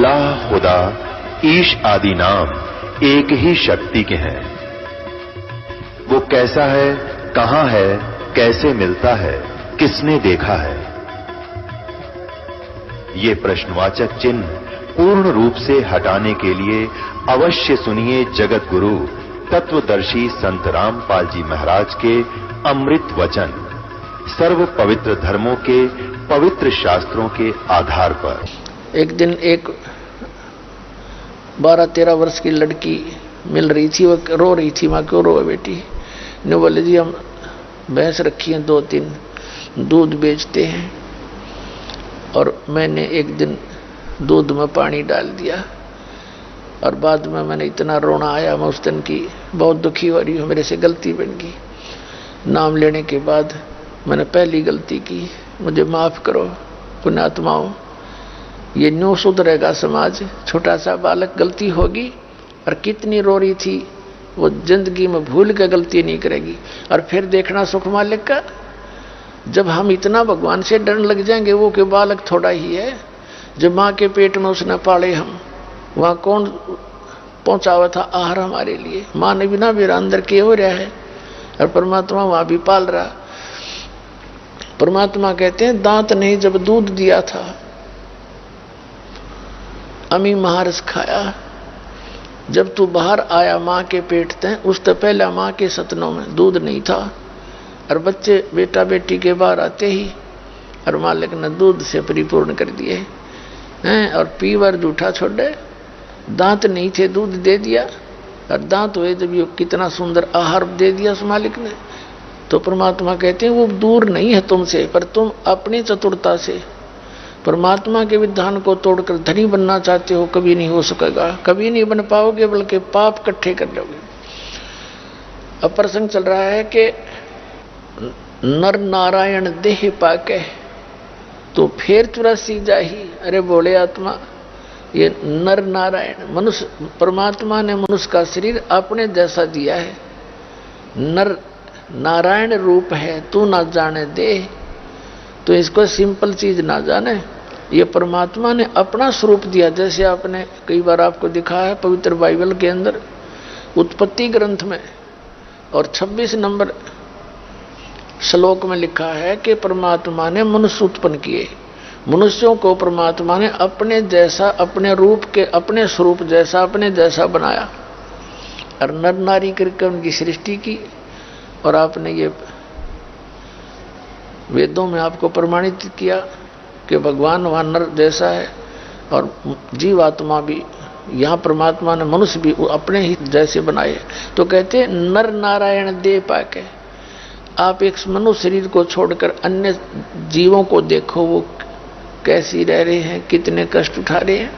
अल्लाह, खुदा, ईश आदि नाम एक ही शक्ति के हैं। वो कैसा है, कहां है, कैसे मिलता है, किसने देखा है? ये प्रश्नवाचक चिन्ह पूर्ण रूप से हटाने के लिए अवश्य सुनिए जगत गुरु तत्वदर्शी संत रामपाल जी महाराज के अमृत वचन, सर्व पवित्र धर्मों के पवित्र शास्त्रों के आधार पर। एक दिन एक 12-13 वर्ष की लड़की मिल रही थी, वो रो रही थी। माँ क्यों रो बेटी? ने बोले जी हम भैंस रखी हैं 2-3, दूध बेचते हैं, और मैंने एक दिन दूध में पानी डाल दिया और बाद में मैंने इतना रोना आया, मैं उस दिन की बहुत दुखी हो रही हूँ, मेरे से गलती बन गई। नाम लेने के बाद मैंने पहली गलती की, मुझे माफ करो पुण्यात्माओं। ये न्यू सुधरेगा समाज। छोटा सा बालक गलती होगी और कितनी रो रही थी, वो जिंदगी में भूल के गलती नहीं करेगी। और फिर देखना सुख मालिक का, जब हम इतना भगवान से डरने लग जाएंगे, वो के बालक थोड़ा ही है। जब माँ के पेट में उसने पाले हम, वहां कौन पहुंचावा था आहार हमारे लिए? माँ ने बिना मेरा अंदर किए हो रहा है, और परमात्मा वहां भी पाल रहा। परमात्मा कहते हैं दांत ने जब दूध दिया था, अमी महारस खाया। जब तू बाहर आया माँ के पेट से, उससे पहले माँ के सतनों में दूध नहीं था, और बच्चे बेटा बेटी के बाहर आते ही और मालिक ने दूध से परिपूर्ण कर दिए हैं। और पीवर जूठा छोड़े, दांत नहीं थे दूध दे दिया, और दांत हुए जब ये कितना सुंदर आहार दे दिया उस मालिक ने। तो परमात्मा कहते हैं वो दूर नहीं है तुमसे, पर तुम अपनी चतुरता से परमात्मा के विधान को तोड़कर धनी बनना चाहते हो, कभी नहीं हो सकेगा, कभी नहीं बन पाओगे, बल्कि पाप इकट्ठे कर लोगे। अब प्रसंग चल रहा है कि नर नारायण देह पाके तो फिर 84 जाही। अरे बोले आत्मा, ये नर नारायण मनुष्य, परमात्मा ने मनुष्य का शरीर अपने जैसा दिया है। नर नारायण रूप है, तू ना जाने दे। तो इसको सिंपल चीज ना जाने, ये परमात्मा ने अपना स्वरूप दिया। जैसे आपने कई बार आपको दिखा है पवित्र बाइबल के अंदर उत्पत्ति ग्रंथ में और 26 नंबर श्लोक में लिखा है कि परमात्मा ने मनुष्य उत्पन्न किए। मनुष्यों को परमात्मा ने अपने जैसा, अपने रूप के, अपने स्वरूप जैसा, अपने जैसा बनाया और नर नारी करके उनकी सृष्टि की। और आपने ये वेदों में आपको प्रमाणित किया कि भगवान वहां नर जैसा है और जीवात्मा भी, यहाँ परमात्मा ने मनुष्य भी अपने ही जैसे बनाए। तो कहते हैं नर नारायण दे पाके। आप एक मनुष्य शरीर को छोड़कर अन्य जीवों को देखो, वो कैसी रह रहे हैं, कितने कष्ट उठा रहे हैं।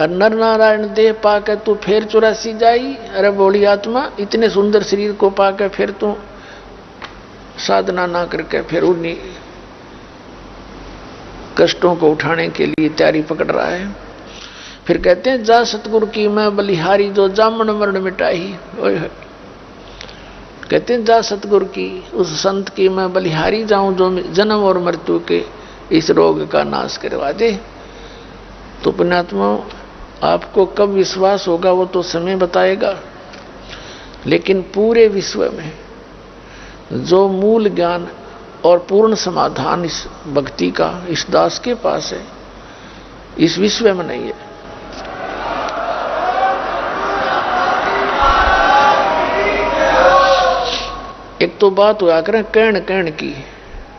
और नर नारायण देह पाके तू फिर 84 जाई। अरे बोली आत्मा, इतने सुंदर शरीर को पाके फिर तू साधना ना करके फिर उन्हीं कष्टों को उठाने के लिए तैयारी पकड़ रहा है। फिर कहते हैं जा सतगुरु की मैं बलिहारी, जो जामन मरण मिटाई। कहते हैं जा सतगुरु की, उस संत की मैं बलिहारी जाऊं जो जन्म और मृत्यु के इस रोग का नाश करवा दे। तो पुण्यात्मा, आपको कब विश्वास होगा वो तो समय बताएगा, लेकिन पूरे विश्व में जो मूल ज्ञान और पूर्ण समाधान इस भक्ति का इस दास के पास है, इस विश्व में नहीं है। एक तो बात हुआ करें कहन की,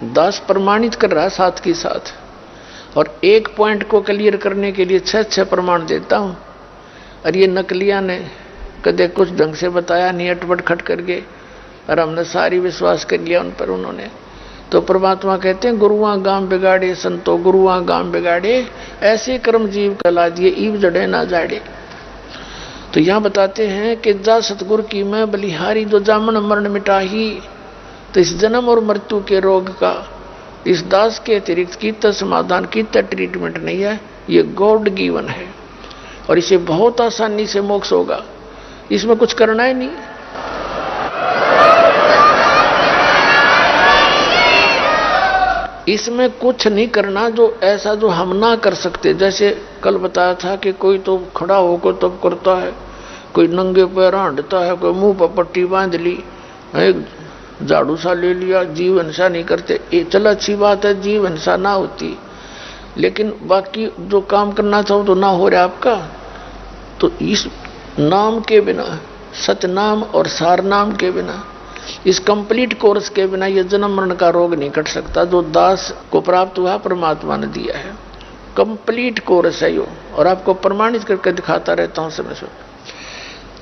दास प्रमाणित कर रहा साथ के साथ, और एक पॉइंट को क्लियर करने के लिए 6 प्रमाण देता हूं। और ये नकलिया ने कदे कुछ ढंग से बताया नहीं, अटपट खट करके, और हमने सारी विश्वास कर लिया उन पर उन्होंने। तो परमात्मा कहते हैं गुरुआ गाम बिगाड़े संतो, गुरुआ गाम बिगाड़े, ऐसे कर्म जीव कला दिए ईव जड़े ना जाड़े। तो यहां बताते हैं कि जा सतगुरु की मैं बलिहारी, जो जामन मरण मिटाही। तो इस जन्म और मृत्यु के रोग का इस दास के अतिरिक्त कितना समाधान, कितना ट्रीटमेंट नहीं है, ये गॉड गिवन है और इसे बहुत आसानी से मोक्ष होगा। इसमें कुछ करना ही नहीं। इसमें कुछ नहीं करना जो ऐसा जो हम ना कर सकते। जैसे कल बताया था कि कोई तो खड़ा होकर तब करता है, कोई नंगे पैर हांडता है, कोई मुंह पर पट्टी बांध ली, एक झाड़ू सा ले लिया, जीव हिंसा नहीं करते। ये चल अच्छी बात है, जीव हिंसा ना होती, लेकिन बाकी जो काम करना चाहो तो ना हो रहा आपका। तो इस नाम के बिना, सतनाम और सार नाम के बिना, इस कंप्लीट कोर्स के बिना ये जन्म मरण का रोग नहीं कट सकता जो दास को प्राप्त हुआ परमात्मा ने दिया है। कंप्लीट कोर्स है यो, और आपको प्रमाणित करके दिखाता रहता हूं समय से।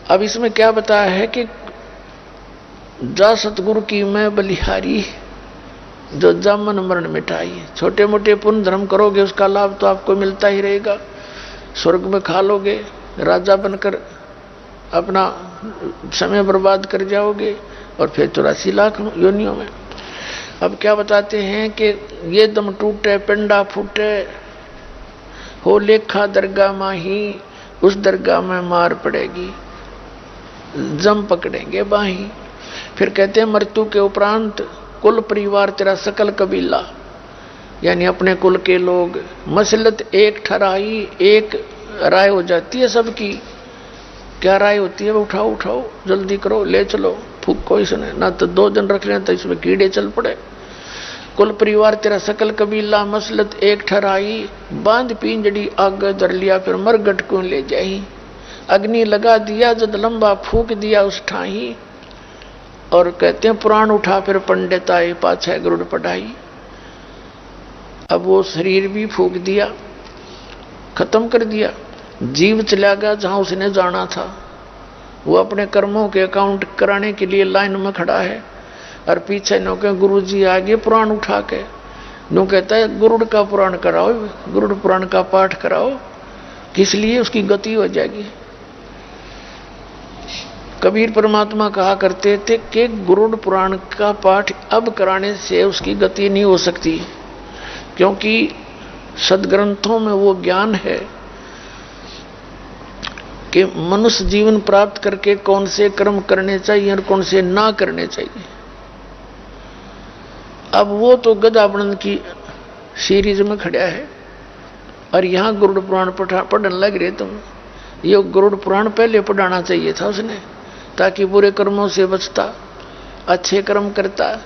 अब इसमें क्या बताया है कि जा सतगुरु की मैं बलिहारी, जो जन्म मरण मिटाई। छोटे मोटे पुण्य धर्म करोगे उसका लाभ तो आपको मिलता ही रहेगा, स्वर्ग में खा लोगे, राजा बनकर अपना समय बर्बाद कर जाओगे, और फिर 84 लाख योनियों में। अब क्या बताते हैं कि ये दम टूटे पिंडा फूटे, हो लेखा दरगाह माही, उस दरगाह में मार पड़ेगी, जम पकड़ेंगे बाही। फिर कहते हैं मृत्यु के उपरांत कुल परिवार तेरा सकल कबीला, यानी अपने कुल के लोग, मसलत एक ठहराई, एक राय हो जाती है सबकी। क्या राय होती है? उठाओ उठाओ, जल्दी करो, ले चलो, फूको इसने, ना तो 2 जन रख लें तो इसमें कीड़े चल पड़े। कुल परिवार तेरा सकल कबीला, मसलत एक ठहराई, बांध पिंजड़ी आगे धर लिया, फिर मरगट को ले जाई। अग्नि लगा दिया जद लंबा फूक दिया उस ठाही, और कहते हैं पुराण उठा फिर पंडित आए, पाछे गरुड़ पढ़ाई। अब वो शरीर भी फूक दिया, खत्म कर दिया, जीव चला गया जहां उसने जाना था। वो अपने कर्मों के अकाउंट कराने के लिए लाइन में खड़ा है, और पीछे नो के गुरु जी आगे पुराण उठा के नो कहता है गुरुड़ का पुराण कराओ, गुरुड़ पुराण का पाठ कराओ, किस लिए? उसकी गति हो जाएगी। कबीर परमात्मा कहा करते थे कि गुरुड़ पुराण का पाठ अब कराने से उसकी गति नहीं हो सकती, क्योंकि सदग्रंथों में वो ज्ञान है कि मनुष्य जीवन प्राप्त करके कौन से कर्म करने चाहिए और कौन से ना करने चाहिए। अब वो तो गदा वर्णन की सीरीज में खड़ा है, और यहां गुरुड़ पुराण पढ़ने लग रहे तुम। ये गुरुड़ पुराण पहले पढ़ाना चाहिए था उसने, ताकि बुरे कर्मों से बचता, अच्छे कर्म करता।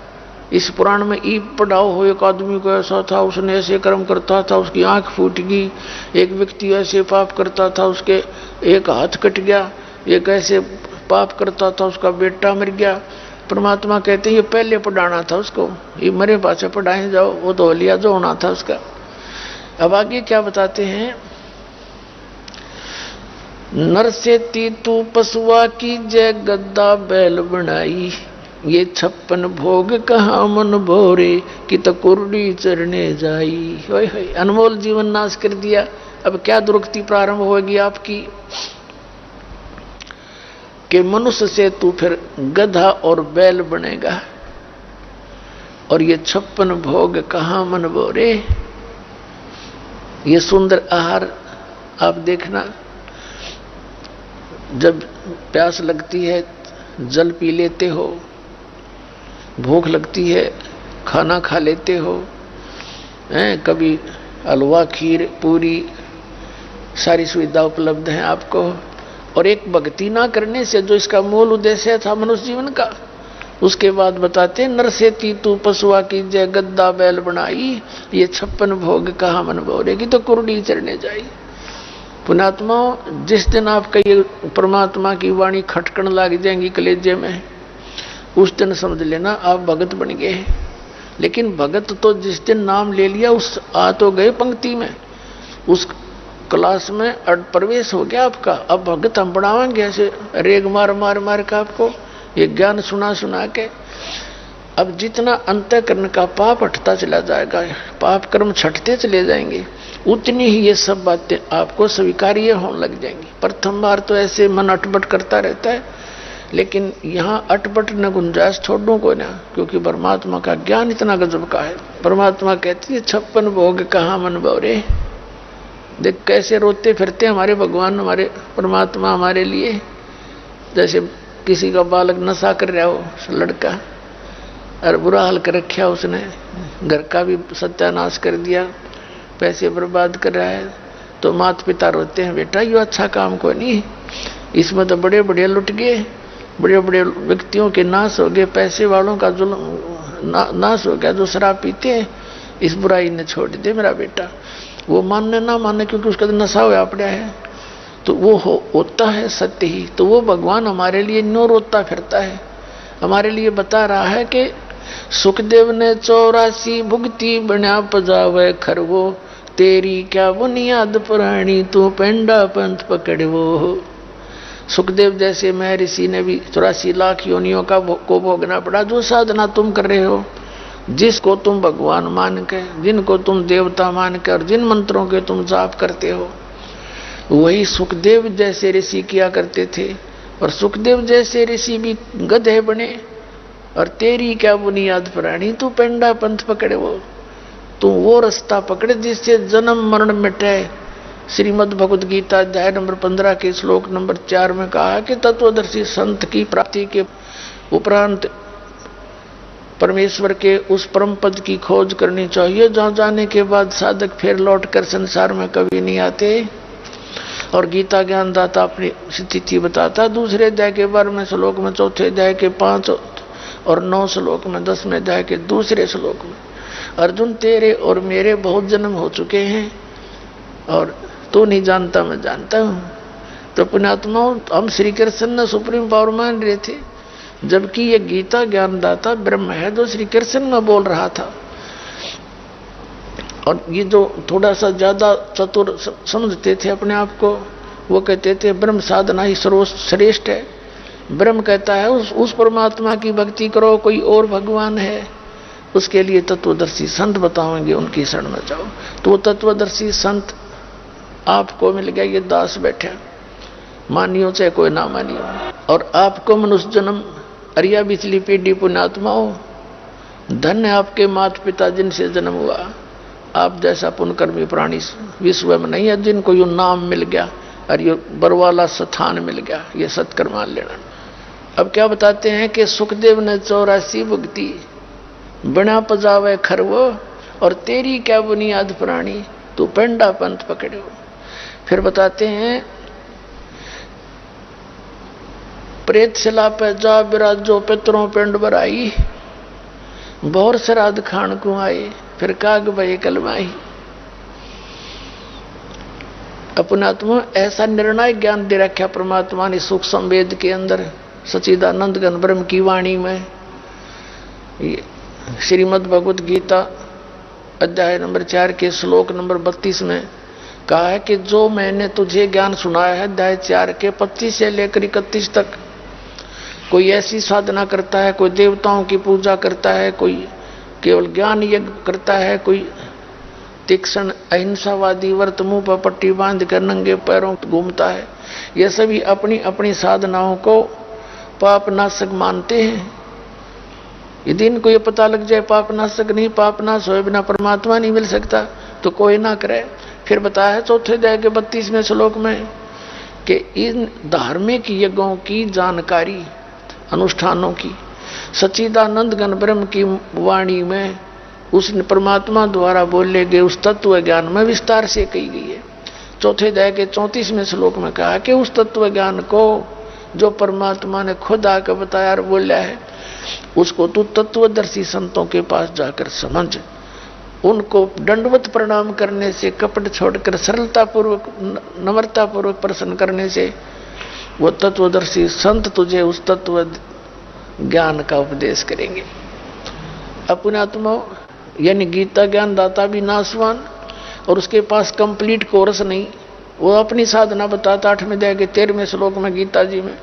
इस पुराण में ई पढ़ाओ हो, एक आदमी को ऐसा था, उसने ऐसे कर्म करता था, उसकी आंख फूट गई। एक व्यक्ति ऐसे पाप करता था, उसके एक हाथ कट गया। एक ऐसे पाप करता था, उसका बेटा मर गया। परमात्मा कहते हैं ये पहले पढ़ाना था उसको, ये मरे पाछे पढ़ाए जाओ, वो तो लिया जो होना था उसका। अब आगे क्या बताते हैं, नर से तीतू पशुआ की जय गद्दा बैल बनाई, ये 56 भोग कहाँ मन भोरे कि तो कुर्डी चरने जाई। अनमोल जीवन नाश कर दिया। अब क्या दुर्गति प्रारंभ होगी आपकी कि मनुष्य से तू फिर गधा और बैल बनेगा, और ये 56 भोग कहाँ मन भोरे। ये सुंदर आहार आप देखना, जब प्यास लगती है जल पी लेते हो, भूख लगती है खाना खा लेते हो, कभी हलवा खीर पूरी सारी सुविधा उपलब्ध है आपको। और एक भक्ति ना करने से जो इसका मूल उद्देश्य था मनुष्य जीवन का, उसके बाद बताते नर से तीतू पशुआ की जय गद्दा बैल बनाई, ये 56 भोग कहाँ मन भोरेगी तो कुर्डी चरने जाई। पुणात्मा, जिस दिन आपका ये परमात्मा की वाणी खटकन लग जाएंगी कलेजे में, उस दिन समझ लेना आप भगत बन गए। लेकिन भगत तो जिस दिन नाम ले लिया उस आ तो गए पंक्ति में, उस क्लास में प्रवेश हो गया आपका। अब भगत हम बढ़ावाएंगे ऐसे रेग मार मार मार का आपको ये ज्ञान सुना सुना के। अब जितना अंतःकरण का पाप हटता चला जाएगा, पाप कर्म छटते चले जाएंगे, उतनी ही ये सब बातें आपको स्वीकार्य होने लग जाएंगी। प्रथम बार तो ऐसे मन अटपट करता रहता है, लेकिन यहाँ अटपट न गुंजाइश छोड़ो को ना, क्योंकि परमात्मा का ज्ञान इतना गजब का है। परमात्मा कहती है 56 भोग कहाँ मन भोरे। देख कैसे रोते फिरते हमारे भगवान, हमारे परमात्मा हमारे लिए। जैसे किसी का बालक नशा कर रहा हो, लड़का और बुरा हाल कर रखा उसने, घर का भी सत्यानाश कर दिया, पैसे बर्बाद कर रहा है। तो माता पिता रोते हैं, बेटा ये अच्छा काम को नहीं, इसमें तो बड़े बड़े लुट गए, बड़े बड़े व्यक्तियों के नाश हो गए, पैसे वालों का जुल्म नाश हो गया जो शराब पीते हैं, इस बुराई ने छोड़ दे मेरा बेटा। वो मानने ना माने क्योंकि उसका तो नशा हुआ पड़ा है, तो वो होता है सत्य ही। तो वो भगवान हमारे लिए नो रोता फिरता है, हमारे लिए बता रहा है कि सुखदेव ने 84 भुगती बना पजावे खरवो, तेरी क्या बुनियाद पुरानी तू पेंडा पंथ पकड़वो। सुखदेव जैसे महर्षि ने भी 84 लाख योनियों को भोगना पड़ा। जो साधना तुम कर रहे हो, जिसको तुम भगवान मान के, जिनको तुम देवता मान के और जिन मंत्रों के तुम जाप करते हो, वही सुखदेव जैसे ऋषि किया करते थे। और सुखदेव जैसे ऋषि भी गधे बने। और तेरी क्या बुनियाद पुरानी तू पेंडा पंथ पकड़े, तू वो रास्ता पकड़े जिससे जन्म मरण मिटे। श्रीमद् भगवद गीता अध्याय नंबर 15 के श्लोक नंबर 4 में कहा है कि तत्वदर्शी संत की प्राप्ति के उपरांत परमेश्वर के उस परम पद की खोज करनी चाहिए, जहां जाने के बाद साधक फिर लौटकर संसार में कभी नहीं आते। और गीता ज्ञानदाता अपनी स्थिति बताता दूसरे अध्याय के 12वें श्लोक में, चौथे अध्याय के 5 और 9 श्लोक में, 10वें अध्याय के दूसरे श्लोक में, अर्जुन तेरे और मेरे बहुत जन्म हो चुके हैं और तू नहीं जानता मैं जानता हूं। तो पुण्यात्माओं, हम श्री कृष्ण ने सुप्रीम पावर मान रहे थे, जबकि ये गीता ज्ञानदाता ब्रह्म है जो श्री कृष्ण में बोल रहा था। और ये जो थोड़ा सा ज्यादा चतुर समझते थे अपने आप को, वो कहते थे ब्रह्म साधना ही सर्वश्रेष्ठ है। ब्रह्म कहता है उस परमात्मा की भक्ति करो, कोई और भगवान है उसके लिए तत्वदर्शी संत बताओगे, उनकी शरण में जाओ। तो वो तत्वदर्शी संत आपको मिल गया, ये दास बैठा, मानियो चाहे कोई ना मानियो। और आपको मनुष्य जन्म अरिया बिचली पीढ़ी पुण्यात्माओं, धन्य आपके माता पिता जिनसे जन्म हुआ। आप जैसा पुण्यकर्मी प्राणी विश्व में नहीं है जिनको यू नाम मिल गया और ये बरवाला स्थान मिल गया, ये सत्कर्म मान लेना। अब क्या बताते हैं कि सुखदेव ने 84 भुगती बिना पजावे खरवो, और तेरी क्या बुनियाद पुरानी तू पेंडा पंथ पकड़ो। फिर बताते हैं प्रेत शिला पे जा बिराजो पितरों पिंड बराई, बहुर श्राद्ध खान को आए फिर काग भय कलमाई। अपनात्मा ऐसा निर्णायक ज्ञान दे रखा परमात्मा ने सुख संवेद के अंदर सच्चिदानंद घन ब्रह्म की वाणी में। श्रीमद् भगवद गीता अध्याय नंबर 4 के श्लोक नंबर 32 में कहा है कि जो मैंने तुझे ज्ञान सुनाया है अध्याय 4 के 25 से लेकर 31 तक, कोई ऐसी साधना करता है, कोई देवताओं की पूजा करता है, कोई केवल ज्ञान यज्ञ करता है, कोई तीक्ष्ण अहिंसावादी व्रत मुंह पर पट्टी बांध कर नंगे पैरों घूमता है, ये सभी अपनी अपनी साधनाओं को पाप नाशक मानते हैं। यदि इनको ये पता लग जाए पाप नाशक नहीं, पाप नाश होए बिना परमात्मा नहीं मिल सकता, तो कोई ना करे। फिर बताया है चौथे अध्याय के 32वें श्लोक में कि इन धार्मिक यज्ञों की जानकारी, अनुष्ठानों की सच्चिदानंद घन ब्रह्म की वाणी में उस परमात्मा द्वारा बोले गए उस तत्व ज्ञान में विस्तार से कही गई है। चौथे अध्याय के 34वें श्लोक में कहा कि उस तत्व ज्ञान को जो परमात्मा ने खुद आकर बताया और बोला है, उसको तू तत्वदर्शी संतों के पास जाकर समझ। उनको दंडवत प्रणाम करने से, कपट छोड़कर सरलता पूर्वक नम्रता पूर्वक प्रश्न करने से वो तत्वदर्शी संत तुझे उस तत्व ज्ञान का उपदेश करेंगे। अपनात्मा यानी गीता ज्ञान दाता भी नासवान, और उसके पास कंप्लीट कोर्स नहीं, वो अपनी साधना बताता 8वें अध्याय के 13वें श्लोक में गीता जी में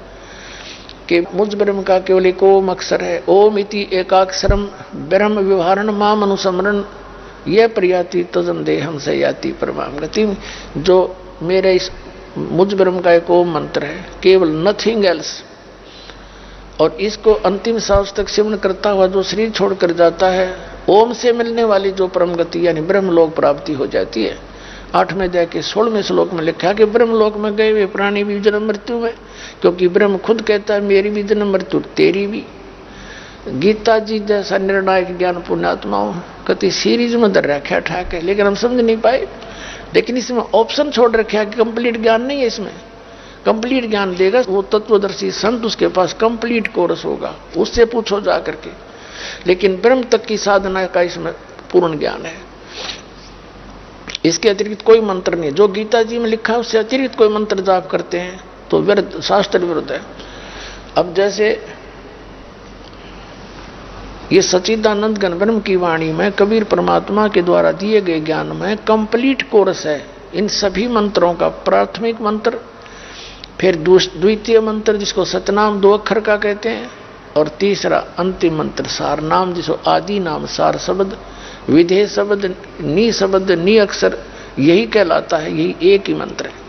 कि मुझ ब्रह्म का केवल एक ओम अक्षर है, ओम इति एकाक्षरम ब्रह्म व्यवहारण माम अनुसमरण यह प्रयाति तजन देहम से याति परमाम गति। जो मेरे इस मुझ ब्रह्म का एक ओम मंत्र है, केवल नथिंग एल्स, और इसको अंतिम सांस तक सिमरण करता हुआ जो शरीर छोड़कर जाता है, ओम से मिलने वाली जो परम गति यानी ब्रह्मलोक प्राप्ति हो जाती है। 8वें अध्याय के 16वें श्लोक में लिखा कि ब्रह्मलोक में गए हुए प्राणी भी जन्म मृत्यु में, क्योंकि ब्रह्म खुद कहता है मेरी भी जन्म मृत्यु तेरी भी। गीता जी जैसा निर्णायक ज्ञान पुण्यात्माओं कति सीरीज में दर रखा ठाक है, लेकिन हम समझ नहीं पाए। लेकिन इसमें ऑप्शन छोड़ रखा है कि कंप्लीट ज्ञान नहीं है। इसमें कंप्लीट ज्ञान देगा वो तत्वदर्शी संत, उसके पास कंप्लीट कोर्स होगा, उससे पूछो जा करके। लेकिन ब्रह्म तक की साधना का इसमें पूर्ण ज्ञान है। इसके अतिरिक्त कोई मंत्र नहीं। जो गीता जी में लिखा है उससे अतिरिक्त कोई मंत्र जाप करते हैं तो विरुद्ध, शास्त्र विरुद्ध है। अब जैसे ये सच्चिदानंद घन ब्रह्म की वाणी में कबीर परमात्मा के द्वारा दिए गए ज्ञान में कंप्लीट कोर्स है। इन सभी मंत्रों का प्राथमिक मंत्र, फिर द्वितीय मंत्र जिसको सतनाम 2 अक्षर का कहते हैं, और तीसरा अंतिम मंत्र सार नाम जिसको आदि नाम सार शब्द विधेय शब्द नी शब्द नी अक्षर यही कहलाता है। यही एक ही मंत्र है।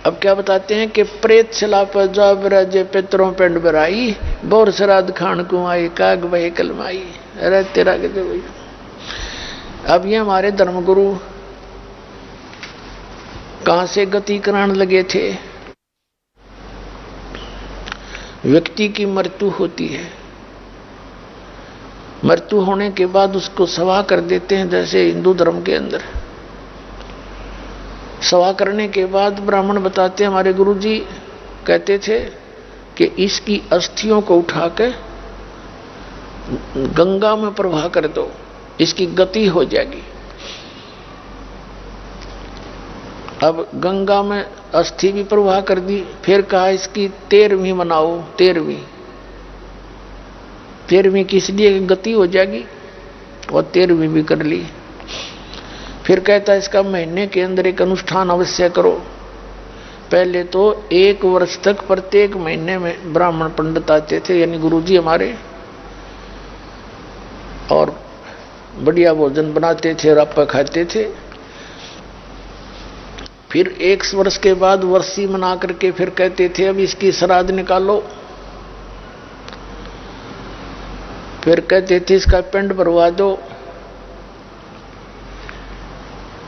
अब क्या बताते हैं कि प्रेत शिला पर जा बिराजे पितरों पिंड बराई बोर श्राद्ध खान को आई काग वही कलमाई। अरे तेरा के भाई, अब ये हमारे धर्मगुरु कहां से गति कराने लगे थे। व्यक्ति की मृत्यु होती है, मृत्यु होने के बाद उसको सवा कर देते हैं। जैसे हिंदू धर्म के अंदर सवा करने के बाद ब्राह्मण बताते हैं, हमारे गुरुजी कहते थे कि इसकी अस्थियों को उठा के गंगा में प्रवाह कर दो, इसकी गति हो जाएगी। अब गंगा में अस्थि भी प्रवाह कर दी, फिर कहा इसकी 13वीं मनाओ। 13वीं किस लिए गति हो जाएगी, और 13वीं भी कर ली। फिर कहता है इसका महीने के अंदर एक अनुष्ठान अवश्य करो। पहले तो 1 वर्ष तक प्रत्येक महीने में ब्राह्मण पंडित आते थे, यानी गुरुजी हमारे, और बढ़िया भोजन बनाते थे और आप खाते थे। फिर 1 वर्ष के बाद वर्षी मना करके फिर कहते थे अब इसकी श्राद्ध निकालो। फिर कहते थे इसका पिंड भरवा दो,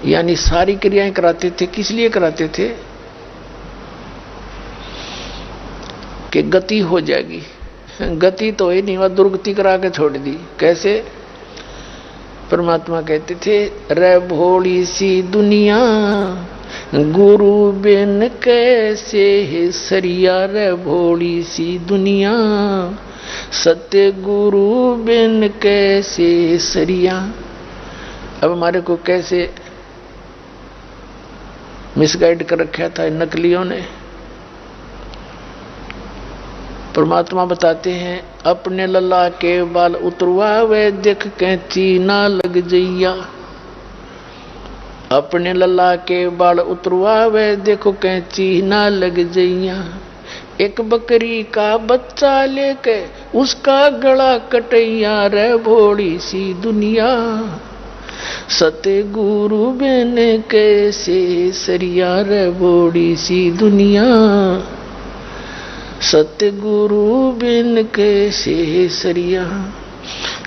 यानी सारी क्रियाएं कराते थे। किस लिए कराते थे कि गति हो जाएगी। गति तो ही नहीं, वह दुर्गति करा के छोड़ दी। कैसे? परमात्मा कहते थे रे भोली सी दुनिया गुरु बिन कैसे है सरिया। रे भोली सी दुनिया सत्य गुरु बिन कैसे सरिया। अब हमारे को कैसे मिसगाइड कर रखा था नकलियों ने। परमात्मा बताते हैं अपने लल्ला के बाल उतरवा वे देख कैंची ना लग जइया। अपने लल्ला के बाल उतरवा वे देखो कैंची ना लग जइया। एक बकरी का बच्चा लेके उसका गला कटैया। रे भोली सी दुनिया सत्य गुरु बिन कैसे सरिया। रे भोली सी दुनिया सत्य गुरु बिन कैसे सरिया।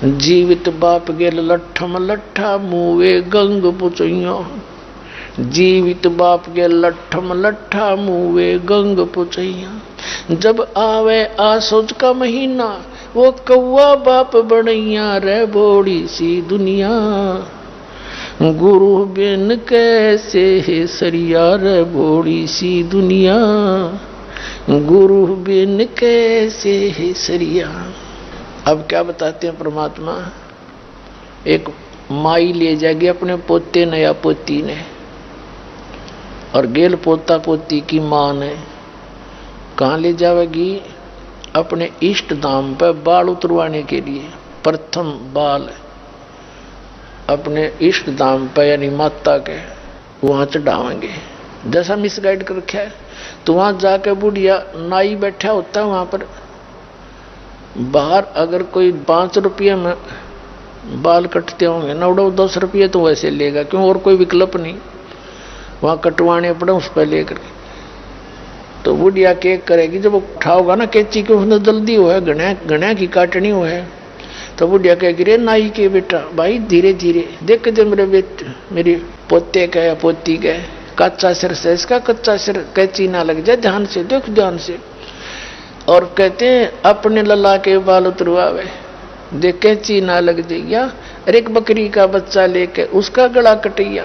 जीवित बाप गेल लट्ठम लट्ठा मुवे गंग पुचैया। जीवित बाप गेल लट्ठम लट्ठा मुवे गंग पुचैया। जब आवे आसोज का महीना वो कौवा बाप बनैया। रे भोली सी दुनिया गुरु बिन कैसे है सरिया। रे भोली सी दुनिया गुरु बिन कैसे है सरिया। अब क्या बताते हैं परमात्मा, एक माई ले जाएगी अपने पोते ने या पोती ने, और गेल पोता पोती की मां ने कहाँ ले जाएगी? अपने इष्ट धाम पर बाल उतरवाने के लिए। प्रथम बाल अपने इष्ट धाम पर यानी माता के वहां चढ़ावेंगे। जैसा मिसगाइड कर रखा है, तो वहां जाके बुढ़िया नाई बैठा होता है वहां पर। बाहर अगर कोई 5 रुपये में बाल कटते होंगे ना, उड़ो 10 रुपये तो वैसे लेगा, क्यों और कोई विकल्प नहीं, वहां कटवाने पड़े उस पर लेकर। तो बुढ़िया केक करेगी, जब वो उठाओगा ना कैंची के उसने जल्दी हो है घना की काटनी हो है, तो बुढ़िया कहेगी रे नाई के बेटा भाई धीरे धीरे देख दे मेरे बेटे मेरे पोते का या पोती का कच्चा सिर से इसका कच्चा सिर कैंची ना लग जाए, ध्यान से देख ध्यान से। और कहते हैं अपने लला के बाल उतरवावे, देखे चीना लग जाइया। अरे एक बकरी का बच्चा लेके उसका गला कटैया,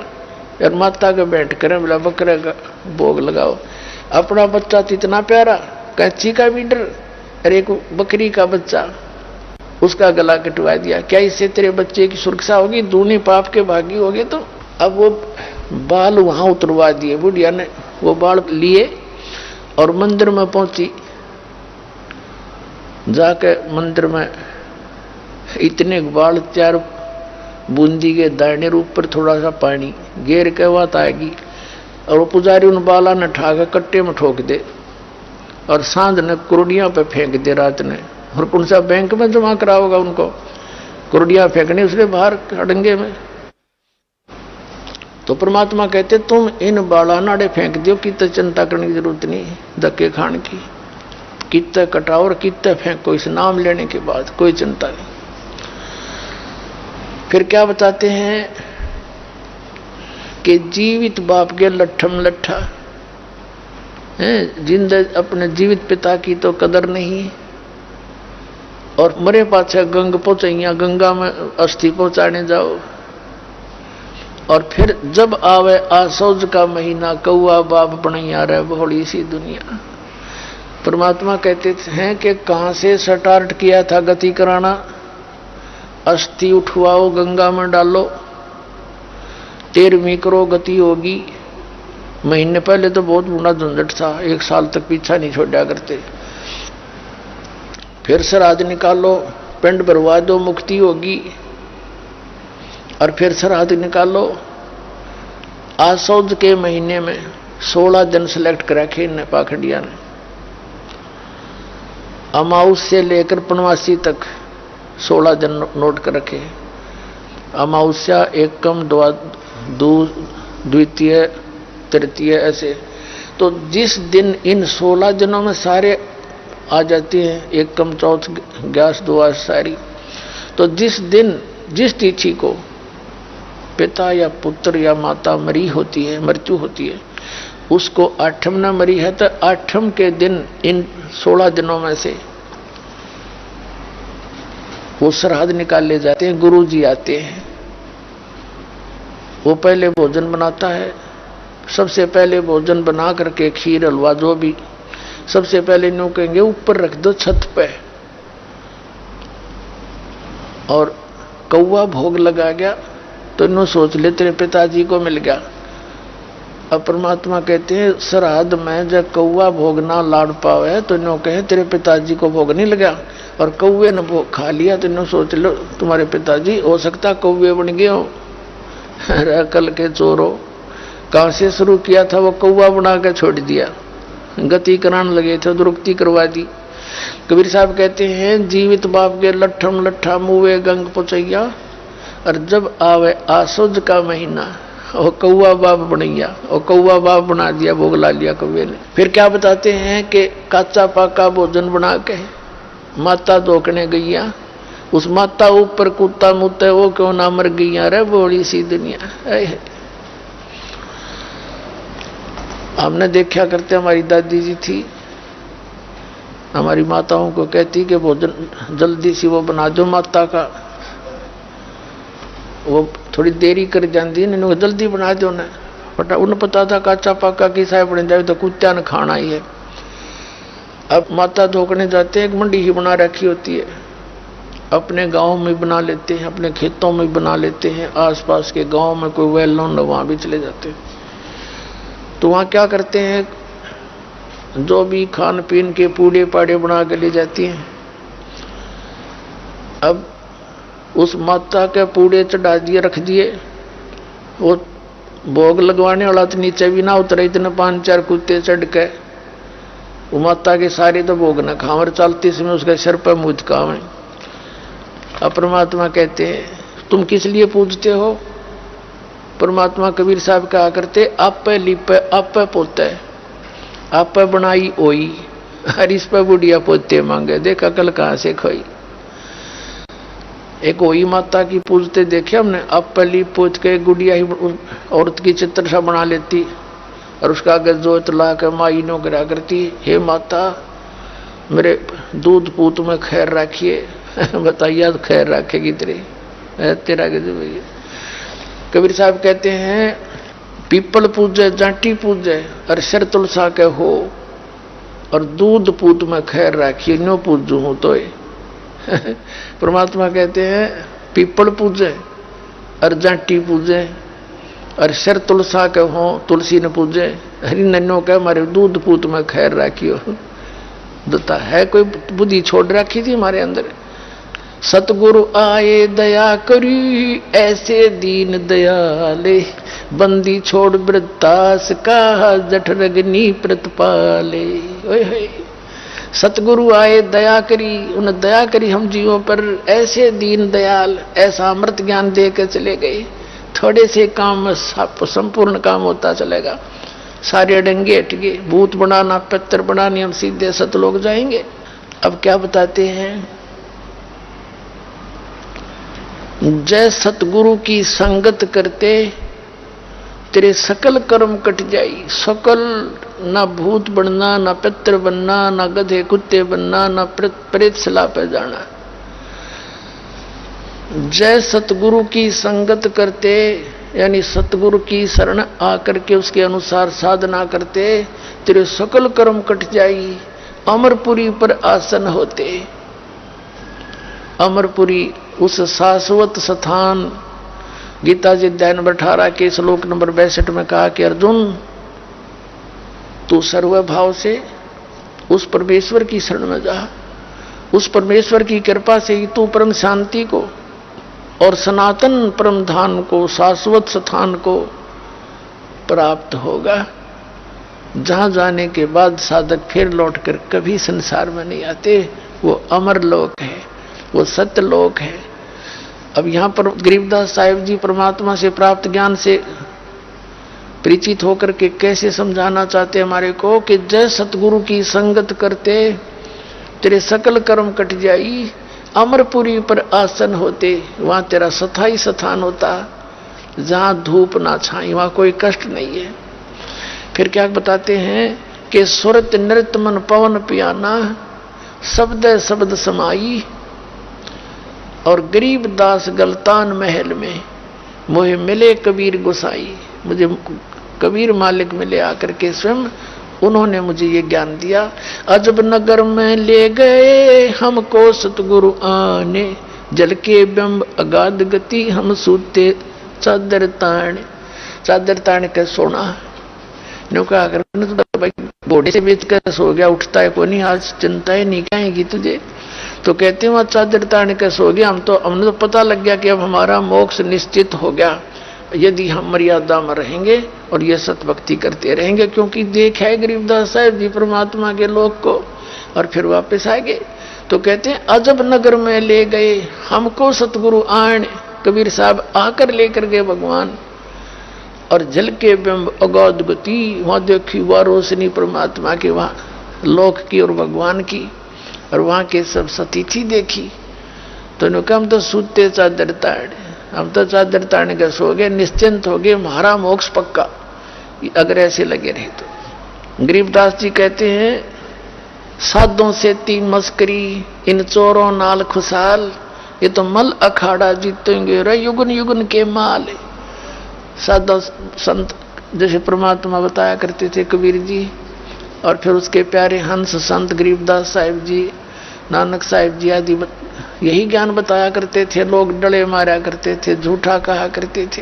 और माता के बैठ कर बोला बकरे का भोग लगाओ। अपना बच्चा तो इतना प्यारा, कैंची का भी डर, अरे एक बकरी का बच्चा उसका गला कटवा दिया। क्या इससे तेरे बच्चे की सुरक्षा होगी? दूनी पाप के भागी होगे। तो अब वो बाल वहां उतरवा दिए, बुढ़िया ने वो बाल लिए और मंदिर में पहुंची। जाके मंदिर में इतने बाल, 4 बूंदी के दाने रूप पर थोड़ा सा पानी घेर के बात आएगी, और वो पुजारी उन बाला ने ठाकर कट्टे में ठोक दे और सांझ ने कुरुडियां पे फेंक दे रात ने। और कौन सा बैंक में जमा करा होगा उनको, कुरुडियां फेंकनी उसने बाहर अड़ंगे में। तो परमात्मा कहते तुम इन बाला नाड़े फेंक दियो, कितने चिंता करने की जरूरत नहीं, धक्के खान की, कितने कटाओ और कितने फेंको, इस नाम लेने के बाद कोई चिंता नहीं। फिर क्या बताते हैं कि जीवित बाप के लट्ठम लट्ठा है, जिंदा अपने जीवित पिता की तो कदर नहीं, और मरे पाछे गंग पहुंचाइया, गंगा में अस्थि पहुंचाने जाओ। और फिर जब आवे आसौज का महीना, कौआ बाप बनैया रहे भोली सी दुनिया। परमात्मा कहते हैं कि कहां से स्टार्ट किया था गति कराना, अस्थि उठवाओ गंगा में डालो, 13वीं करो गति होगी। महीने पहले तो बहुत बड़ा झंझट था, 1 साल तक पीछा नहीं छोड़ा करते। फिर श्राद्ध निकालो, पिंड भरवा दो, मुक्ति होगी। और फिर श्राद्ध निकालो। आसौज के महीने में 16 दिन सेलेक्ट कर रखे इन पाखंडिया ने, अमाउस से लेकर पनवासी तक 16 दिन नोट कर रखे। अमावस्या, एकम, द्वितीय, तृतीय, ऐसे। तो जिस दिन इन 16 दिनों में सारे आ जाते हैं, एकम, चौथ, ग्यास, द्वादश सारी, तो जिस दिन जिस तिथि को पिता या पुत्र या माता मरी होती है, मृत्यु होती है, उसको 8म न मरी है तो 8म के दिन इन 16 दिनों में से वो श्राद्ध निकाल ले जाते हैं। गुरु जी आते हैं, वो पहले भोजन बनाता है। सबसे पहले भोजन बना करके खीर हलवा जो भी, सबसे पहले न्यू कहेंगे ऊपर रख दो छत पे, और कौवा भोग लगा गया तो न्यू सोच ले तेरे पिताजी को मिल गया। अब परमात्मा कहते हैं श्राद्ध में जब कौवा भोग ना लाड़ पावे तो न्यू कहे तेरे पिताजी को भोग नहीं लगा, और कौवे ने भोग खा लिया तो न्यू सोच लो तुम्हारे पिताजी हो सकता कौवे बन गए हो। कल के चोरो, कहां से शुरू किया था वो कौवा बना के छोड़ दिया, गति कराने लगे थे, दुरुक्ति करवा दी। कबीर साहब कहते हैं जीवित बाप के लट्ठम लट्ठा मुवे गंग पहुंचैया, और जब आवे आसुज का महीना वो कौवा बाप बनैया, और कौवा बाप बना दिया, भोग ला लिया कौवे ने। फिर क्या बताते हैं कि काचा पाका भोजन बना के माता धोकने गईया, उस माता ऊपर कुत्ता मुत्ते वो क्यों ना मर गईया रे बोली सी दुनिया। हमने देखा करते, हमारी दादी जी थी, हमारी माताओं को कहती कि भोजन जल्दी से वो बना दो माता का, वो थोड़ी देरी कर जाती है, जल्दी बना दो ना, बट उन्हें पता था काचा पाका की साय बन जाए तो कुत्ता ने खाना ही है। अब माता धोकने जाते हैं, एक मंडी ही बना रखी होती है, अपने गांव में बना लेते हैं, अपने खेतों में बना लेते हैं, आसपास के गांव में कोई वेल नोन वहां भी चले जाते हैं। तो वहां क्या करते हैं, जो भी खान पीन के पूड़े पाड़े बना के ले जाती हैं। अब उस माता के पूड़े चढ़ा दिए, रख दिए, वो भोग लगवाने वाला तो नीचे भी ना उतरे, इतने 5-4 कुत्ते चढ़ के वो माता के सारे तो भोग न खावर, चलते समय उसके सिर पर मुझ काम है। अब परमात्मा कहते हैं तुम किस लिए पूजते हो? परमात्मा कबीर साहब कहा करते आप पे लिपे आप पे पोते, आप पे बनाई ओई, और इस पे बुढ़िया पोते मांगे, देखा कल कहां से खोई। एक ओई माता की पूजते देखे हमने, आप पे लिप पोत के गुड़िया ही औरत की चित्र सा बना लेती, और उसका आगे जोत ला के माई नो गिरा करती, हे माता मेरे दूध पूत में खैर रखिए। बताइए खैर रखेगी तेरा भैया। कबीर साहब कहते हैं पीपल पूजे जाटी पूजे और शर तुलसा के हो, और दूध पूत में खैर रखिए न्यो पूजू हूं तो। परमात्मा कहते हैं पीपल पूजे और जाटी पूजे और शर तुलसा के हो, तुलसी ने पूजे। हरि नन्नो के हमारे दूध पूत में खैर रखियो। बता है कोई बुद्धि छोड़ रखी थी हमारे अंदर। सतगुरु आए दया करी ऐसे दीन दयाले, बंदी छोड़ वृत्तास का जठ रगनी प्रतिपाले। सतगुरु आए दया करी, उन्हें दया करी हम जीवों पर, ऐसे दीन दयाल ऐसा अमृत ज्ञान दे के चले गए। थोड़े से काम में संपूर्ण काम होता चलेगा। सारे अडंगे हट गए, भूत बनाना पत्थर बनाने हम सीधे सतलोक जाएंगे। अब क्या बताते हैं, जय सतगुरु की संगत करते तेरे सकल कर्म कट जाई। सकल, ना भूत बनना, ना पितर बनना, ना गधे कुत्ते बनना, ना प्रेत सला पे जाना। जय सतगुरु की संगत करते यानी सतगुरु की शरण आकर के उसके अनुसार साधना करते तेरे सकल कर्म कट जाई। अमरपुरी पर आसन होते। अमरपुरी उस शाश्वत स्थान, गीता जी अध्याय नंबर 18 के श्लोक नंबर 62 में कहा कि अर्जुन तू सर्वभाव से उस परमेश्वर की शरण में जा। उस परमेश्वर की कृपा से ही तू परम शांति को और सनातन परम धाम को, शाश्वत स्थान को प्राप्त होगा, जहां जाने के बाद साधक फिर लौटकर कभी संसार में नहीं आते। वो अमर लोक है, वो सत्य लोक है। अब यहाँ पर गरीबदास साहिब जी परमात्मा से प्राप्त ज्ञान से परिचित होकर के कैसे समझाना चाहते हमारे को कि जय सतगुरु की संगत करते तेरे सकल कर्म कट जाई। अमरपुरी पर आसन होते, वहां तेरा स्थायी स्थान होता, जहां धूप ना छाई, वहां कोई कष्ट नहीं है। फिर क्या बताते हैं कि सुरत नृत्य मन पवन पियाना, शब्द शब्द समाई, और गरीब दास गलतान महल में मोहे मिले कबीर गोसाई। मुझे कबीर मालिक मिले आकर के स्वयं, उन्होंने मुझे ये ज्ञान दिया। अजब नगर में ले गए हमको सतगुरु आने, जल के बिंब अगाध गति हम सूते चादर ताण के सोना। कहा भाई घोड़े से बेच कर सो गया, उठता है कोई नहीं, आज चिंता ही नहीं कहेगी तुझे। तो कहते हैं वहां चादर ताण के सो गया। हमने तो पता लग गया कि अब हमारा मोक्ष निश्चित हो गया यदि हम मर्यादा में रहेंगे और ये सतभक्ति करते रहेंगे। क्योंकि देखा है गरीबदास साहिब जी परमात्मा के लोक को, और फिर वापस आ गए। तो कहते हैं अजब नगर में ले गए हमको सतगुरु आण, कबीर साहब आकर लेकर गए भगवान। और जल के बिंब अगाध गति, वहां देखी वह रोशनी परमात्मा की, वहां लोक की और भगवान की, और वहां के सब सतीथि देखी। तो इन्होंने हम तो सूते चादर ताड़, हम तो चादर ताड़ने का सो गए, निश्चिंत हो गए, हमारा मोक्ष पक्का, अगर ऐसे लगे रहे तो। गरीबदास जी कहते हैं साधों से ती मस्करी इन चोरों नाल खुशाल, ये तो मल अखाड़ा जीतेंगे रे युगन युगन के माल। साधु संत जैसे परमात्मा बताया करते थे कबीर जी, और फिर उसके प्यारे हंस संत गरीबदास साहिब जी, नानक साहिब जी आदि यही ज्ञान बताया करते थे। लोग डले मारा करते थे, झूठा कहा करते थे,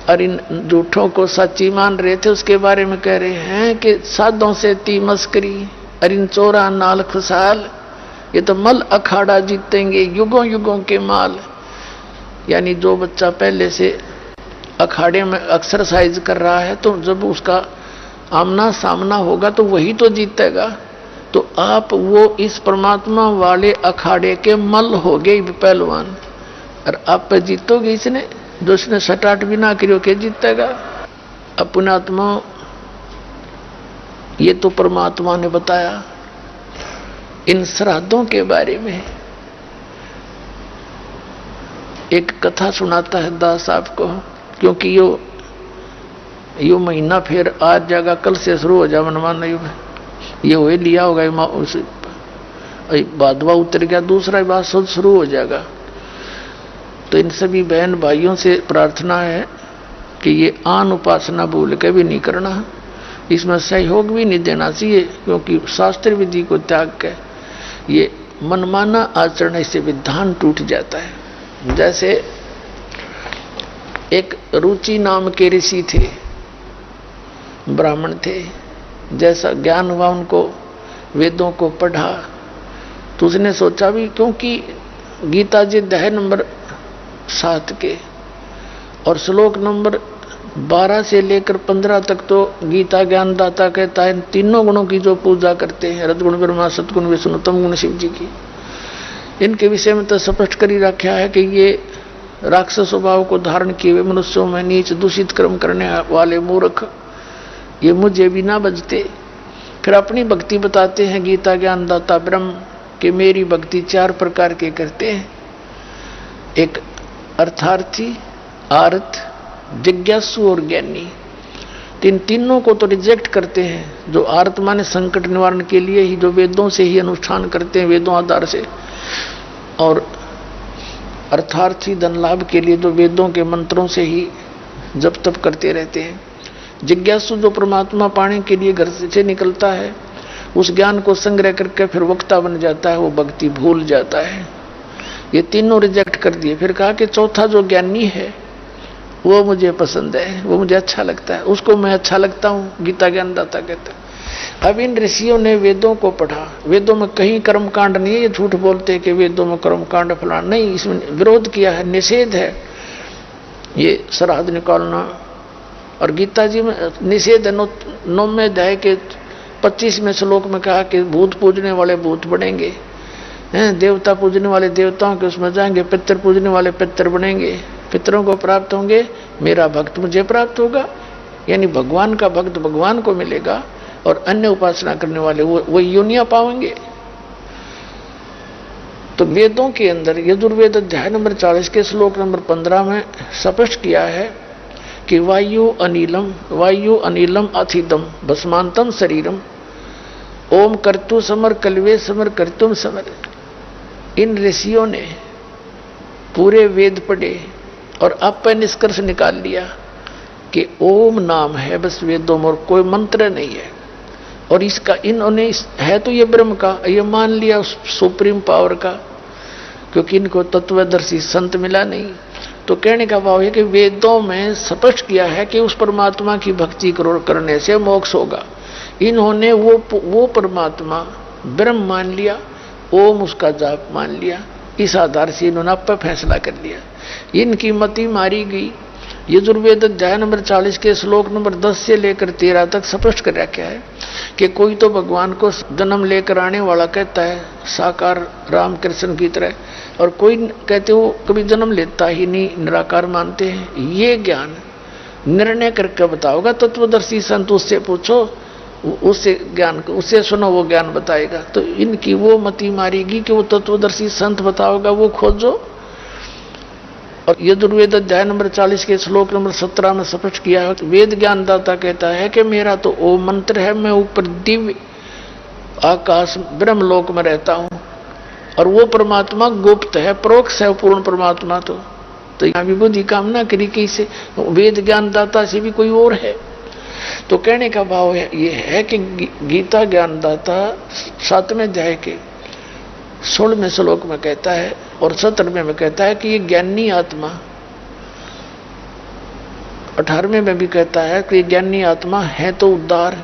और इन झूठों को सच्ची मान रहे थे। उसके बारे में कह रहे हैं कि साधों से ती मस्करी और इन चोरा नाल खुशाल, ये तो मल अखाड़ा जीतेंगे युगों युगों के माल। यानी जो बच्चा पहले से अखाड़े में एक्सरसाइज कर रहा है, तो जब उसका आमना सामना होगा तो वही तो जीतेगा। तो आप वो इस परमात्मा वाले अखाड़े के मल हो गए पहलवान, और आप पे जीतोगे इसने, जो इसने सटाट भी ना करियो के जीतेगा। अपनात्मा ये तो परमात्मा ने बताया। इन श्राद्धों के बारे में एक कथा सुनाता है दास साहब को, क्योंकि यो महीना फिर आज जाएगा, कल से शुरू हो जाए मनमान, ये हुए लिया होगा उस बादवा उतर गया, दूसरा बात शुरू हो जाएगा। तो इन सभी बहन भाइयों से प्रार्थना है कि ये आन उपासना भूल के भी नहीं करना, इसमें सहयोग भी नहीं देना चाहिए, क्योंकि शास्त्र विधि को त्याग के ये मनमाना आचरण से विधान टूट जाता है। जैसे एक रुचि नाम के ऋषि थे, ब्राह्मण थे, जैसा ज्ञान हुआ उनको, वेदों को पढ़ा, तो उसने सोचा भी, क्योंकि गीता जी अध्याय नंबर 7 के और श्लोक नंबर 12 से लेकर 15 तक तो गीता ज्ञानदाता कहता है तीनों गुणों की जो पूजा करते हैं, रजगुण ब्रह्मा, सतगुण विष्णु, तम गुण शिव जी की, इनके विषय में तो स्पष्ट कर ही रखा है कि ये राक्षस स्वभाव को धारण किए हुए मनुष्यों में नीच दूषित कर्म करने वाले मूर्ख, ये मुझे भी ना बजते। फिर अपनी भक्ति बताते हैं गीता ज्ञानदाता ब्रह्म कि मेरी भक्ति 4 प्रकार के करते हैं, एक अर्थार्थी, आर्त, जिज्ञासु और ज्ञानी। तीनों को तो रिजेक्ट करते हैं। जो आर्त माने संकट निवारण के लिए ही, जो वेदों से ही अनुष्ठान करते हैं, वेदों आधार से, और अर्थार्थी धन लाभ के लिए जो वेदों के मंत्रों से ही जप तप करते रहते हैं। जिज्ञासु जो परमात्मा पाने के लिए घर से निकलता है, उस ज्ञान को संग्रह करके फिर वक्ता बन जाता है, वो भक्ति भूल जाता है। ये तीनों रिजेक्ट कर दिए। फिर कहा कि चौथा जो ज्ञानी है वो मुझे पसंद है, वो मुझे अच्छा लगता है, उसको मैं अच्छा लगता हूँ, गीता ज्ञानदाता कहता है। अब इन ऋषियों ने वेदों को पढ़ा, वेदों में कहीं कर्म कांड नहीं है, ये झूठ बोलते हैं कि वेदों में कर्म कांड फलाना नहीं, इसमें विरोध किया है, निषेध है ये श्राद्ध निकालना। और गीता जी में निषेध है, 9वें अध्याय के 25वें श्लोक में कहा कि भूत पूजने वाले भूत बनेंगे, देवता पूजने वाले देवताओं के उसमें जाएंगे, पितर पूजने वाले पितर बनेंगे, पितरों को प्राप्त होंगे, मेरा भक्त मुझे प्राप्त होगा, यानी भगवान का भक्त भगवान को मिलेगा, और अन्य उपासना करने वाले वो योनियां पाएंगे। तो वेदों के अंदर यजुर्वेद अध्याय नंबर 40 के श्लोक नंबर 15 में स्पष्ट किया है कि वायु अनिलम अथिदम भस्मांतम शरीरम ओम कर्तु समर कल्वे समर कर्तुम समर। इन ऋषियों ने पूरे वेद पढ़े और अब पर निष्कर्ष निकाल लिया कि ओम नाम है बस वेदों में, और कोई मंत्र नहीं है। और इसका इन्होंने है तो ये ब्रह्म का, ये मान लिया उस सुप्रीम पावर का, क्योंकि इनको तत्वदर्शी संत मिला नहीं। तो कहने का भाव है कि वेदों में स्पष्ट किया है कि उस परमात्मा की भक्ति करने से मोक्ष होगा। इन्होंने वो परमात्मा ब्रह्म मान लिया, ओम उसका जाप मान लिया, इस आधार से इन्होंने अब पर फैसला कर लिया। इनकी मति मारी गई। यजुर्वेद अध्याय नंबर 40 के श्लोक नंबर 10 से लेकर 13 तक स्पष्ट कर रखा है कि कोई तो भगवान को जन्म लेकर आने वाला कहता है, साकार रामकृष्ण की तरह, और कोई कहते हो कभी जन्म लेता ही नहीं, निराकार मानते हैं। ये ज्ञान निर्णय करके बताओगा तत्वदर्शी संत, उससे पूछो, उससे ज्ञान, उससे सुनो, वो ज्ञान बताएगा। तो इनकी वो मति मारेगी कि वो तत्वदर्शी संत बताओगा, वो खोजो। और यजुर्वेद अध्याय नंबर 40 के श्लोक नंबर 17 में स्पष्ट किया है, वेद ज्ञानदाता कहता है कि मेरा तो ओम मंत्र है, मैं ऊपर दिव्य आकाश ब्रह्मलोक में रहता हूं, और वो परमात्मा गुप्त है, परोक्ष है पूर्ण परमात्मा। तो यहाँ भी बुद्धि कामना करी कि इसे वेद ज्ञानदाता से भी कोई और है। तो कहने का भाव ये है कि गीता ज्ञानदाता 7वें अध्याय के 16वें श्लोक में कहता है और 17वें में कहता है कि ये ज्ञानी आत्मा, 18वें में भी कहता है कि ज्ञानी आत्मा है तो उद्धार,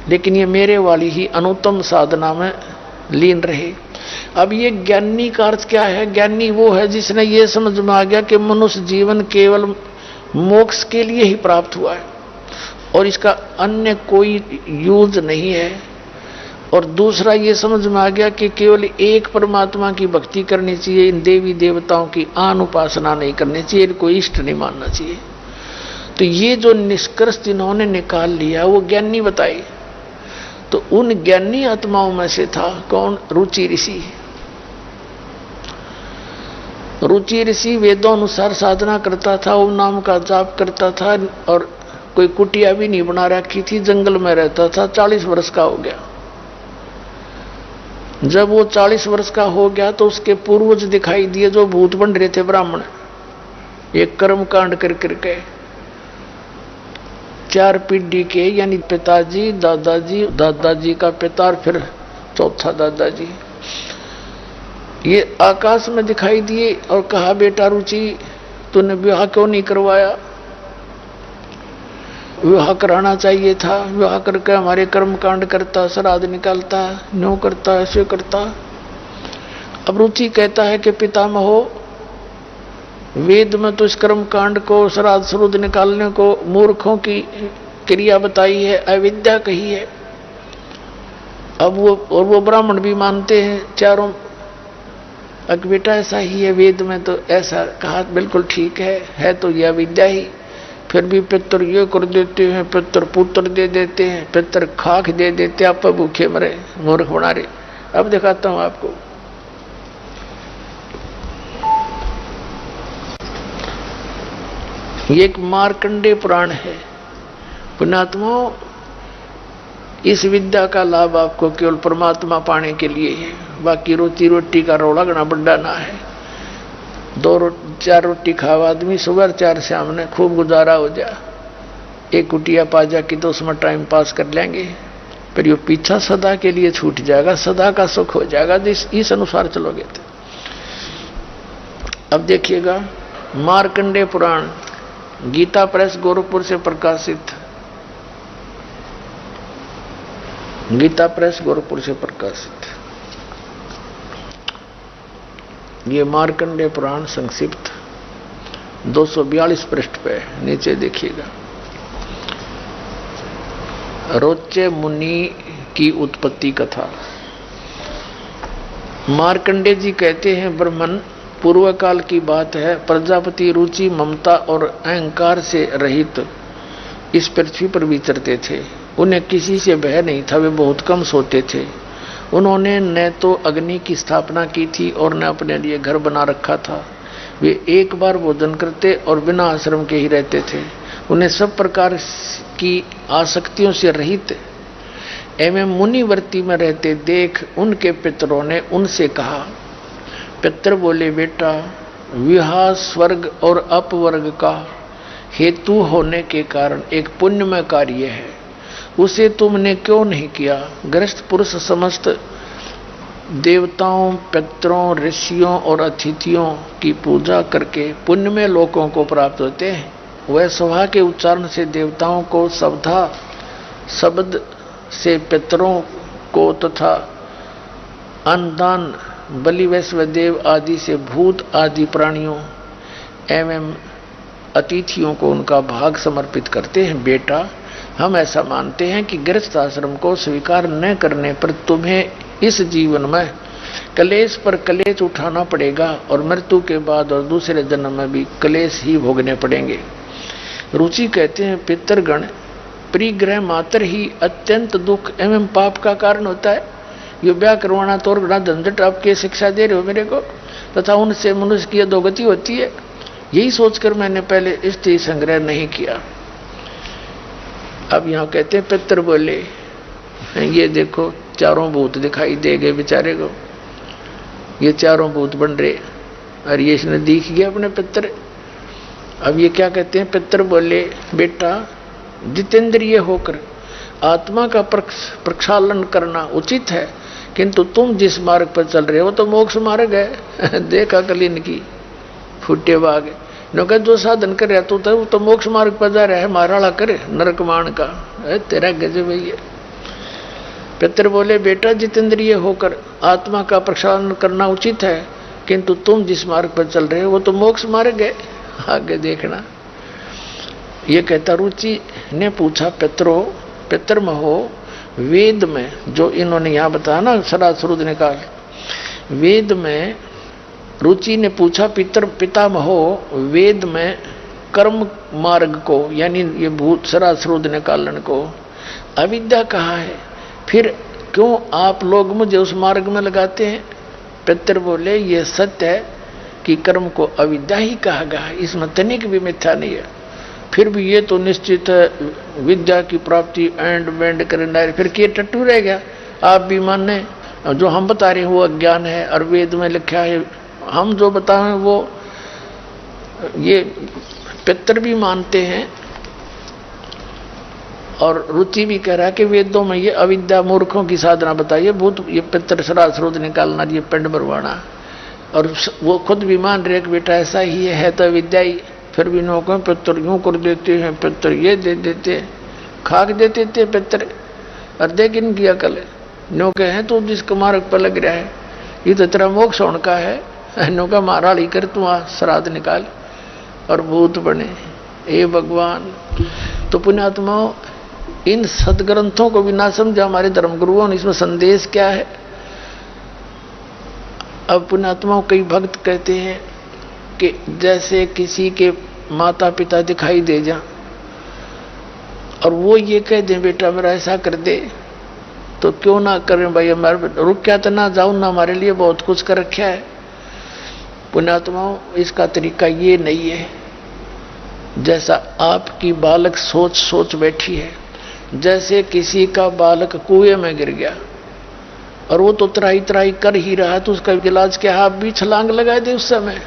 लेकिन ये मेरे वाली ही अनुत्तम साधना में लीन रहे। अब ये ज्ञानी का अर्थ क्या है? ज्ञानी वो है जिसने ये समझ में आ गया कि मनुष्य जीवन केवल मोक्ष के लिए ही प्राप्त हुआ है और इसका अन्य कोई यूज नहीं है। और दूसरा ये समझ में आ गया कि केवल एक परमात्मा की भक्ति करनी चाहिए, इन देवी देवताओं की आन उपासना नहीं करनी चाहिए, इनको इष्ट नहीं मानना चाहिए। तो ये जो निष्कर्ष जिन्होंने निकाल लिया वो ज्ञानी बताए। तो उन ज्ञानी आत्माओं में से था कौन? रुचि ऋषि। रुचि ऋषि वेदों अनुसार साधना करता था, ओम नाम का जाप करता था और कोई कुटिया भी नहीं बना रखी थी, जंगल में रहता था, 40 वर्ष का हो गया। जब वो 40 वर्ष का हो गया तो उसके पूर्वज दिखाई दिए जो भूत बन रहे थे ब्राह्मण, एक कर्म कांड कर करके 4 पीढ़ी के, यानी पिताजी, दादाजी, दादाजी का पिता और फिर चौथा दादाजी, ये आकाश में दिखाई दिए और कहा, बेटा रुचि तूने विवाह क्यों नहीं करवाया? विवाह कराना चाहिए था, विवाह करके हमारे कर्म कांड करता, श्राद्ध निकालता, न्यों करता, ऐसे करता। अब रुचि कहता है कि पितामहो, वेद में तो इस कर्म कांड को, श्राद्ध श्रुद्ध निकालने को मूर्खों की क्रिया बताई है, अविद्या कही है। अब वो ब्राह्मण भी मानते हैं चारों, अक बेटा ऐसा ही है, वेद में तो ऐसा कहा, बिल्कुल ठीक है तो यह अविद्या ही। फिर भी पितर ये कर देते हैं, पितर पुत्र दे देते हैं, पितर खाक दे देते, आप भूखे मरे, मूर्ख बना रहे। अब दिखाता हूं आपको, ये एक मार्कंडेय पुराण है। पुण्यात्मा, इस विद्या का लाभ आपको केवल परमात्मा पाने के लिए है, बाकी रोटी रोटी का रोड़ा गना बड्डा ना है। 4 रोटी खावा आदमी, सुबह 4 शाम ने खूब गुजारा हो जा, एक कुटिया पाजा की तो उसमें टाइम पास कर लेंगे, पर ये पीछा सदा के लिए छूट जाएगा, सदा का सुख हो जाएगा इस अनुसार चलोगे तो। अब देखिएगा, मार्कंडेय पुराण, गीता प्रेस गोरखपुर से प्रकाशित, गीता प्रेस गोरखपुर से प्रकाशित, ये मार्कंडेय पुराण संक्षिप्त 242 पृष्ठ पे, नीचे देखिएगा। रोचे मुनि की उत्पत्ति कथा। मार्कंडेय जी कहते हैं, ब्रह्मन पूर्व काल की बात है, प्रजापति रुचि, ममता और अहंकार से रहित इस पृथ्वी पर विचरते थे। उन्हें किसी से भय नहीं था, वे बहुत कम सोते थे। उन्होंने न तो अग्नि की स्थापना की थी और न अपने लिए घर बना रखा था। वे एक बार भोजन करते और बिना आश्रम के ही रहते थे। उन्हें सब प्रकार की आसक्तियों से रहित एवं मुनिवर्ती में रहते देख उनके पितरों ने उनसे कहा। पितर बोले, बेटा, विवाह स्वर्ग और अपवर्ग का हेतु होने के कारण एक पुण्यमय कार्य है, उसे तुमने क्यों नहीं किया? गृहस्थ पुरुष समस्त देवताओं, पितरों, ऋषियों और अतिथियों की पूजा करके पुण्यमय लोकों को प्राप्त होते हैं। वह सभा के उच्चारण से देवताओं को, शब्दा शब्द से पितरों को तथा अन्नदान बलि वैश्वदेव आदि से भूत आदि प्राणियों एवं अतिथियों को उनका भाग समर्पित करते हैं। बेटा, हम ऐसा मानते हैं कि गृहस्थ आश्रम को स्वीकार न करने पर तुम्हें इस जीवन में कलेश पर कलेश उठाना पड़ेगा और मृत्यु के बाद और दूसरे जन्म में भी कलेश ही भोगने पड़ेंगे। रुचि कहते हैं, पितरगण परिग्रह मात्र ही अत्यंत दुख एवं पाप का कारण होता है। ये ब्याह करवाना तो बड़ा झंझट, आपके शिक्षा दे रहे हो मेरे को, तथा उनसे मनुष्य की अधोगति होती है। यही सोचकर मैंने पहले स्त्री संग्रह नहीं किया। अब यहाँ कहते हैं, पितर बोले, ये देखो चारों भूत दिखाई दे गए बेचारे को, ये चारों भूत बन रहे, और ये इसने दिख गया अपने पितर। अब ये क्या कहते हैं? पितर बोले, बेटा, जितेंद्रिय होकर आत्मा का प्रक्षालन करना उचित है, किंतु तुम जिस मार्ग पर चल रहे हो तो मोक्ष मार्ग है। देखा कल इनकी फुटे बाग, नौका जो साधन कर रहा तू तो मोक्ष मार्ग पर जा रहा है, माराड़ा करे नरकमान का, तेरा गजब है ये। पितर बोले, बेटा, जितेंद्रिय होकर आत्मा का प्रक्षालन करना उचित है, किंतु तुम जिस मार्ग पर चल रहे हो वो तो मोक्ष मार्ग है, आगे देखना। ये कहता, रुचि ने पूछा, पितर महो, वेद में जो इन्होंने यहाँ बताया ना, श्राद्ध श्रुद्ध निकाल, वेद में रुचि ने पूछा, पितामहो, वेद में कर्म मार्ग को, यानी ये भूत श्राद्ध श्रुद्ध निकालन को अविद्या कहा है, फिर क्यों आप लोग मुझे उस मार्ग में लगाते हैं? पितर बोले, ये सत्य है कि कर्म को अविद्या ही कहा गया है, इसमें तनिक भी मिथ्या नहीं है। फिर भी ये तो निश्चित है विद्या की प्राप्ति एंड वेंड करना, फिर क्या टट्टू रह गया? आप भी माने जो हम बता रहे हैं वो अज्ञान है, और वेद में लिखा है हम जो बताएं वो ये पितर भी मानते हैं, और रुचि भी कह रहा है कि वेदों में ये अविद्या मूर्खों की साधना बताइए, भूत ये पितर श्राद्ध स्रोत निकालना, ये पिंड भरवाना, और वो खुद भी मान रहे कि बेटा ऐसा ही है तो विद्या ही। फिर भी नौकों पितर यूं कर देते हैं, पितर ये दे देते हैं, खाक देते थे पितर, और देख इनकी अकल नौके हैं तो जिसके मार्ग पर लग रहा है, ये तो तेरा मोक्ष होने का है, नौका मारा ली कर तू श्राद्ध निकाल और भूत बने। ए भगवान, तो पुण्यात्माओं इन सदग्रंथों को भी ना समझा हमारे धर्मगुरुओं ने, इसमें संदेश क्या है। अब पुण्यात्माओं कई भक्त कहते हैं कि जैसे किसी के माता पिता दिखाई दे जा और वो ये कह दे बेटा मेरा ऐसा कर दे, तो क्यों ना करें भाई, हमारे रुक क्या तो ना जाऊं ना, हमारे लिए बहुत कुछ कर रखा है। पुण्यात्माओं इसका तरीका ये नहीं है जैसा आपकी बालक सोच सोच बैठी है। जैसे किसी का बालक कुएं में गिर गया और वो तो त्राही त्राही कर ही रहा है, तो उसका इलाज क्या है, आप भी छलांग लगा दे उस समय,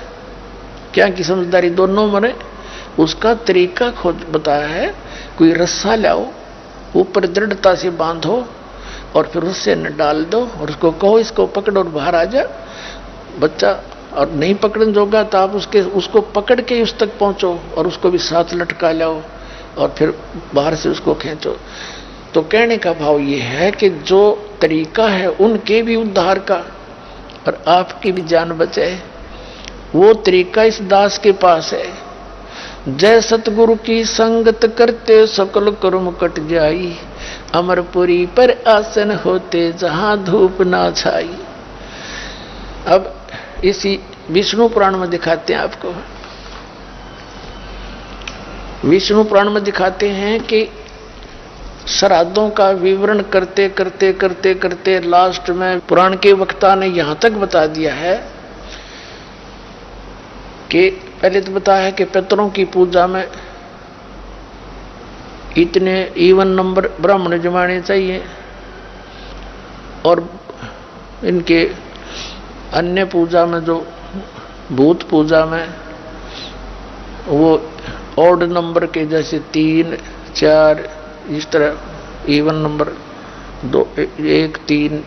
क्या की समझदारी दोनों मरे। उसका तरीका खुद बताया है, कोई रस्सा लाओ, ऊपर दृढ़ता से बांधो और फिर उससे न डाल दो और उसको कहो इसको पकड़ और बाहर आ जा बच्चा, और नहीं पकड़न जोगा तो आप उसको पकड़ के उस तक पहुंचो और उसको भी साथ लटका लाओ और फिर बाहर से उसको खींचो। तो कहने का भाव ये है कि जो तरीका है उनके भी उद्धार का और आपकी भी जान बचे, वो तरीका इस दास के पास है। जय सतगुरु की संगत करते सकल कर्म कट जाई, अमरपुरी पर आसन होते जहां धूप ना छाई। अब इसी विष्णु पुराण में दिखाते हैं आपको, विष्णु पुराण में दिखाते हैं कि श्राद्धों का विवरण करते करते करते करते लास्ट में पुराण के वक्ता ने यहां तक बता दिया है कि पहले तो बताया है कि पितरों की पूजा में इतने इवन नंबर ब्राह्मण जमाने चाहिए, और इनके अन्य पूजा में जो भूत पूजा में वो ऑड नंबर के जैसे 3, 4 इस तरह इवन नंबर 2, 1, 3,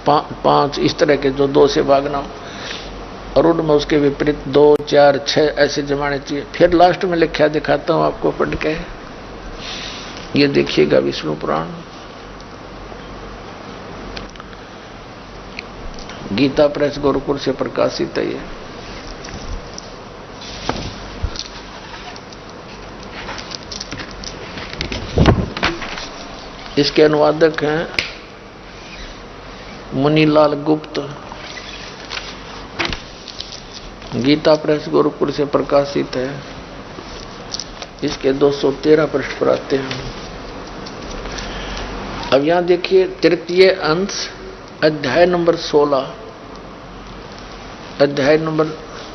5 इस तरह के जो 2 से भागना, और उनमें उसके विपरीत 2, 4, 6 ऐसे जमाने चाहिए। फिर लास्ट में लिखा दिखाता हूं आपको पढ़ के, ये देखिएगा विष्णु पुराण, गीता प्रेस गोरखपुर से प्रकाशित है। ये इसके अनुवादक हैं मुनीलाल गुप्त, गीता प्रेस गोरखपुर से प्रकाशित है। इसके 213 पृष्ठ पर आते हैं। अब यहां देखिए तृतीय अंश अध्याय नंबर 16, अध्याय नंबर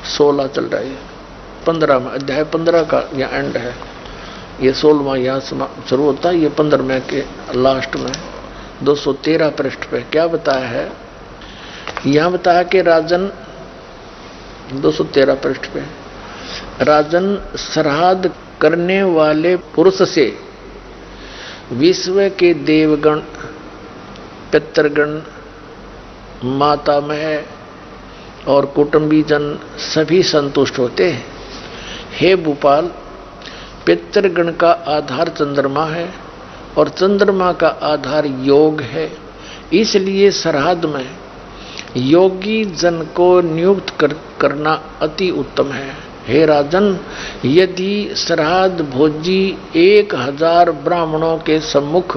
16 चल रहा है, 15 में अध्याय 15 का यह एंड है, ये 16वां यहाँ शुरू होता है, ये 15वें के लास्ट में 213 पृष्ठ पे क्या बताया है। यहाँ बताया कि राजन 213 पृष्ठ पे, राजन श्राद्ध करने वाले पुरुष से विश्व के देवगण, पितृगण, मातामह और कुटुंबीजन सभी संतुष्ट होते हैं। हे भूपाल, पितृगण का आधार चंद्रमा है और चंद्रमा का आधार योग है, इसलिए श्राद्ध में योगी जन को नियुक्त करना अति उत्तम है। हे राजन, यदि श्राद्ध भोजी 1000 ब्राह्मणों के सम्मुख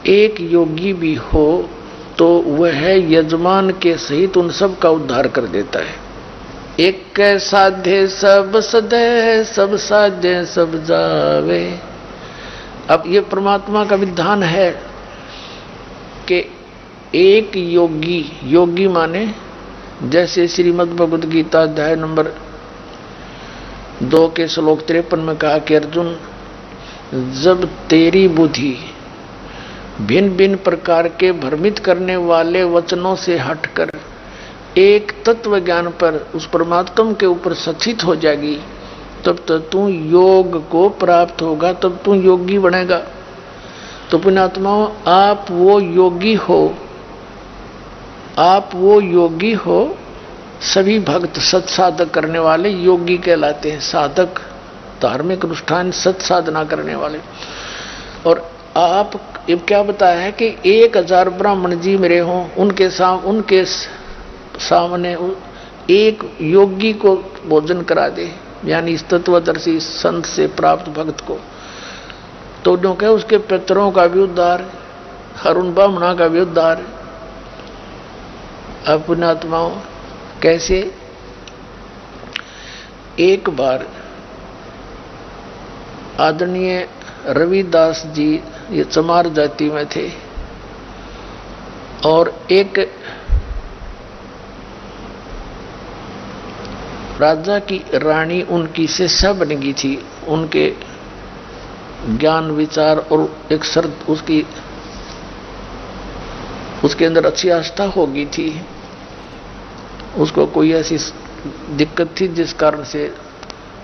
एक योगी भी हो तो वह यजमान के सहित उन सब का उद्धार कर देता है। एक साधे सब सदे, सब साधे सब जावे। अब ये परमात्मा का विधान है कि एक योगी, योगी माने जैसे श्रीमद् भगवद गीता अध्याय नंबर 2 के श्लोक 53 में कहा कि अर्जुन, जब तेरी बुद्धि भिन्न भिन्न प्रकार के भ्रमित करने वाले वचनों से हटकर एक तत्व ज्ञान पर, उस परमात्मा के ऊपर सचित हो जाएगी, तब तो तू योग को प्राप्त होगा, तब तू योगी बनेगा। तो पुण्यात्माओं, आप वो योगी हो, आप वो योगी हो। सभी भक्त सत्साधक करने वाले योगी कहलाते हैं, साधक धार्मिक अनुष्ठान सत साधना करने वाले। और आप क्या बताया है कि 1000 ब्राह्मण जी मेरे हों, उनके सामने एक योगी को भोजन करा दे, यानी इस तत्वदर्शी संत से प्राप्त भक्त को, तो जो कहे उसके पितरों का भी उद्धार, अरुण ब्राह्मणा का भी उद्धार। अब पुण्यात्माओं, कैसे? एक बार आदरणीय रविदास जी ये चमार जाति में थे, और एक राजा की रानी उनकी शिष्या बन गई थी। उनके ज्ञान विचार और एक शर्त उसके अंदर अच्छी आस्था हो गई थी। उसको कोई ऐसी दिक्कत थी जिस कारण से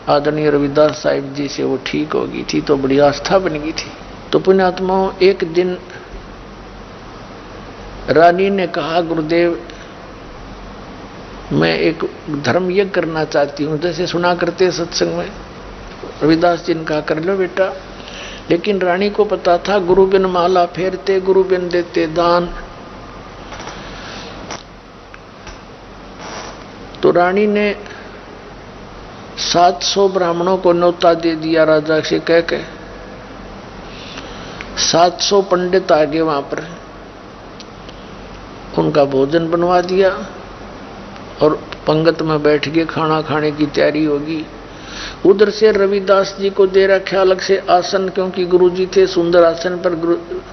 आदरणीय रविदास साहिब जी से वो ठीक हो गई थी, तो बड़ी आस्था बन गई थी। तो पुण्यात्माओं, एक दिन रानी ने कहा, गुरुदेव मैं एक धर्म यज्ञ करना चाहती हूँ, जैसे सुना करते सत्संग में। रविदास जी ने कहा, कर लो बेटा। लेकिन रानी को पता था, गुरु बिन माला फेरते, गुरु बिन देते दान। तो रानी ने 700 ब्राह्मणों को न्योता दे दिया राजा से कह के। 700 पंडित आ गए वहां पर, उनका भोजन बनवा दिया और पंगत में बैठ के खाना खाने की तैयारी होगी। उधर से रविदास जी को दे रखा अलग से आसन, क्योंकि गुरुजी थे सुंदर आसन पर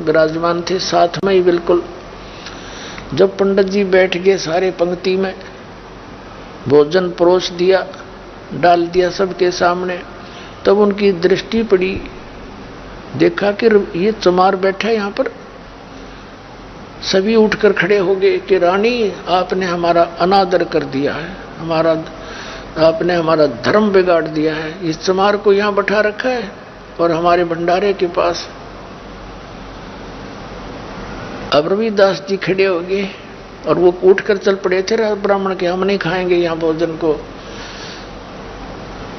विराजमान थे साथ में ही बिल्कुल। जब पंडित जी बैठ गए सारे पंक्ति में, भोजन परोस दिया, डाल दिया सबके सामने, तब उनकी दृष्टि पड़ी, देखा कि ये चमार बैठा है यहाँ पर। सभी उठकर खड़े हो गए कि रानी, आपने हमारा अनादर कर दिया है, आपने हमारा धर्म बिगाड़ दिया है, इस चमार को यहाँ बैठा रखा है और हमारे भंडारे के पास। अब रविदास जी खड़े हो गए और वो उठकर चल पड़े थे ब्राह्मण के, हम नहीं खाएंगे यहाँ भोजन को।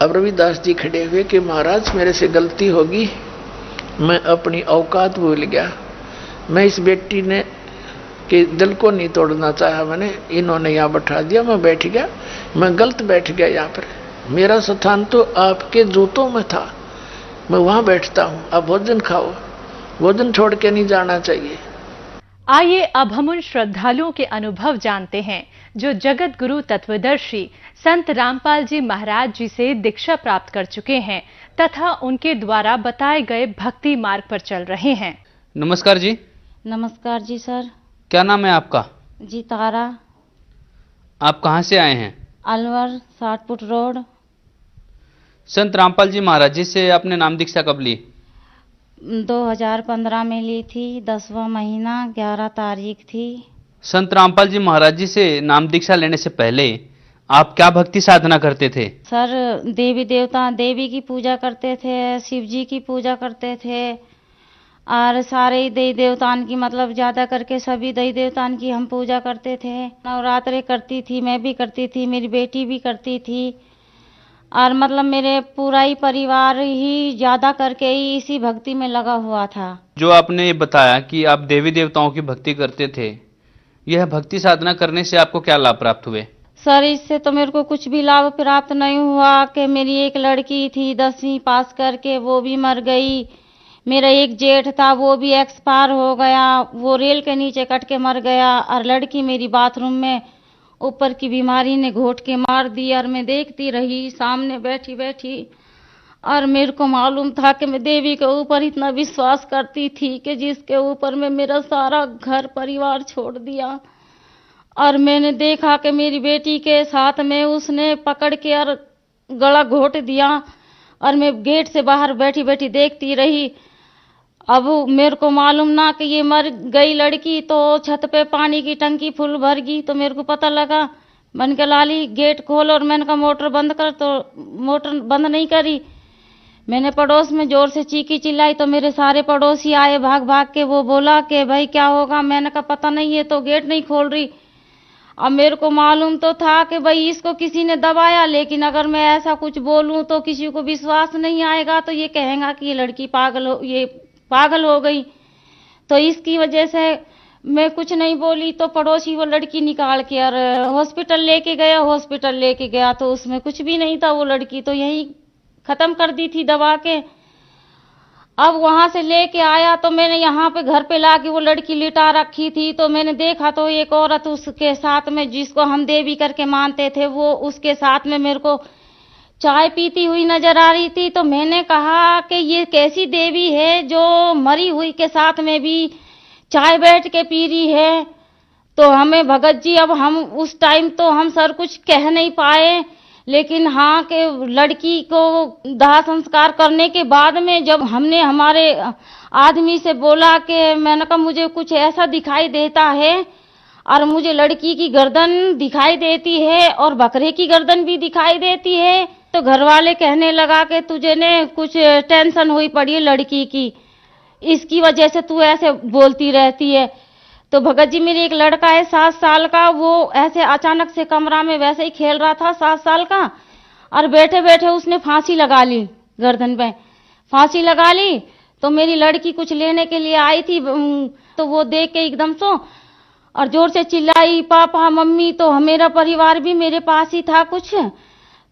अब रविदास जी खड़े हुए कि महाराज मेरे से गलती होगी, मैं अपनी औकात भूल गया, मैं इस बेटी ने के दिल को नहीं तोड़ना चाहा, मैंने इन्होंने यहाँ बैठा दिया, मैं बैठ गया, मैं गलत बैठ गया यहाँ पर। मेरा स्थान तो आपके जूतों में था, मैं वहां बैठता हूँ, आप भोजन खाओ, भोजन छोड़ के नहीं जाना चाहिए। आइए अब हम उन श्रद्धालुओं के अनुभव जानते हैं जो जगत गुरु तत्वदर्शी संत रामपाल जी महाराज जी से दीक्षा प्राप्त कर चुके हैं तथा उनके द्वारा बताए गए भक्ति मार्ग पर चल रहे हैं। नमस्कार जी। नमस्कार जी सर। क्या नाम है आपका? जी तारा। आप कहाँ से आए हैं? Alwar 60 foot road. संत रामपाल जी महाराज जी से आपने नाम दीक्षा कब ली? 2015 में ली थी, 10वां महीना 11 तारीख थी। संत रामपाल जी महाराज जी से नाम दीक्षा लेने से पहले आप क्या भक्ति साधना करते थे? सर देवी देवता, देवी की पूजा करते थे, शिव जी की पूजा करते थे और सारे देवी देवतान की, मतलब ज्यादा करके सभी देवी देवतान की हम पूजा करते थे। नवरात्रे करती थी, मैं भी करती थी, मेरी बेटी भी करती थी और मतलब मेरे पूरा ही परिवार ही ज्यादा करके ही इसी भक्ति में लगा हुआ था। जो आपने बताया कि आप देवी देवताओं की भक्ति करते थे, यह भक्ति साधना करने से आपको क्या लाभ प्राप्त हुए? सर इससे तो मेरे को कुछ भी लाभ प्राप्त नहीं हुआ कि मेरी एक लड़की थी 10वीं पास करके, वो भी मर गई। मेरा एक जेठ था, वो भी एक्सपायर हो गया, वो रेल के नीचे कट के मर गया। और लड़की मेरी बाथरूम में ऊपर की बीमारी ने घोट के मार दी और मैं देखती रही सामने बैठी बैठी। और मेरे को मालूम था कि मैं देवी के ऊपर इतना विश्वास करती थी कि जिसके ऊपर मैं मेरा सारा घर परिवार छोड़ दिया। और मैंने देखा कि मेरी बेटी के साथ में उसने पकड़ के और गला घोट दिया और मैं गेट से बाहर बैठी बैठी देखती रही। अब मेरे को मालूम ना कि ये मर गई लड़की, तो छत पे पानी की टंकी फुल भर गई। तो मेरे को पता लगा, मैंने कहा लाली गेट खोल, और मैंने कहा मोटर बंद कर, तो मोटर बंद नहीं करी। मैंने पड़ोस में जोर से चीखी चिल्लाई, तो मेरे सारे पड़ोसी आए भाग भाग के। वो बोला कि भाई क्या होगा, मैंने कहा पता नहीं है, तो गेट नहीं खोल रही। अब मेरे को मालूम तो था कि भाई इसको किसी ने दबाया, लेकिन अगर मैं ऐसा कुछ बोलूं तो किसी को विश्वास नहीं आएगा, तो ये कहेगा कि ये लड़की पागल हो गई। तो इसकी वजह से मैं कुछ नहीं बोली। तो पड़ोसी वो लड़की निकाल के और हॉस्पिटल लेके गया तो उसमें कुछ भी नहीं था। वो लड़की तो यही खत्म कर दी थी दबा के। अब वहां से लेके आया तो मैंने यहाँ पे घर पे लाके वो लड़की लिटा रखी थी। तो मैंने देखा तो एक औरत उसके साथ में, जिसको हम देवी करके मानते थे, वो उसके साथ में मेरे को चाय पीती हुई नजर आ रही थी। तो मैंने कहा कि ये कैसी देवी है जो मरी हुई के साथ में भी चाय बैठ के पी रही है। तो हमें भगत जी, अब हम उस टाइम तो हम सर कुछ कह नहीं पाए, लेकिन हाँ कि लड़की को दाह संस्कार करने के बाद में जब हमने हमारे आदमी से बोला कि मैंने कहा मुझे कुछ ऐसा दिखाई देता है, और मुझे लड़की की गर्दन दिखाई देती है और बकरे की गर्दन भी दिखाई देती है। तो घर वाले कहने लगा कि तुझे ने कुछ टेंशन हुई पड़ी है लड़की की, इसकी वजह से तू ऐसे बोलती रहती है। तो भगत जी मेरे एक लड़का है 7 साल का, वो ऐसे अचानक से कमरा में वैसे ही खेल रहा था 7 साल का, और बैठे बैठे उसने फांसी लगा ली, गर्दन पे फांसी लगा ली। तो मेरी लड़की कुछ लेने के लिए आई थी, तो वो देख के एकदम से और जोर से चिल्लाई पापा मम्मी। तो मेरा परिवार भी मेरे पास ही था कुछ,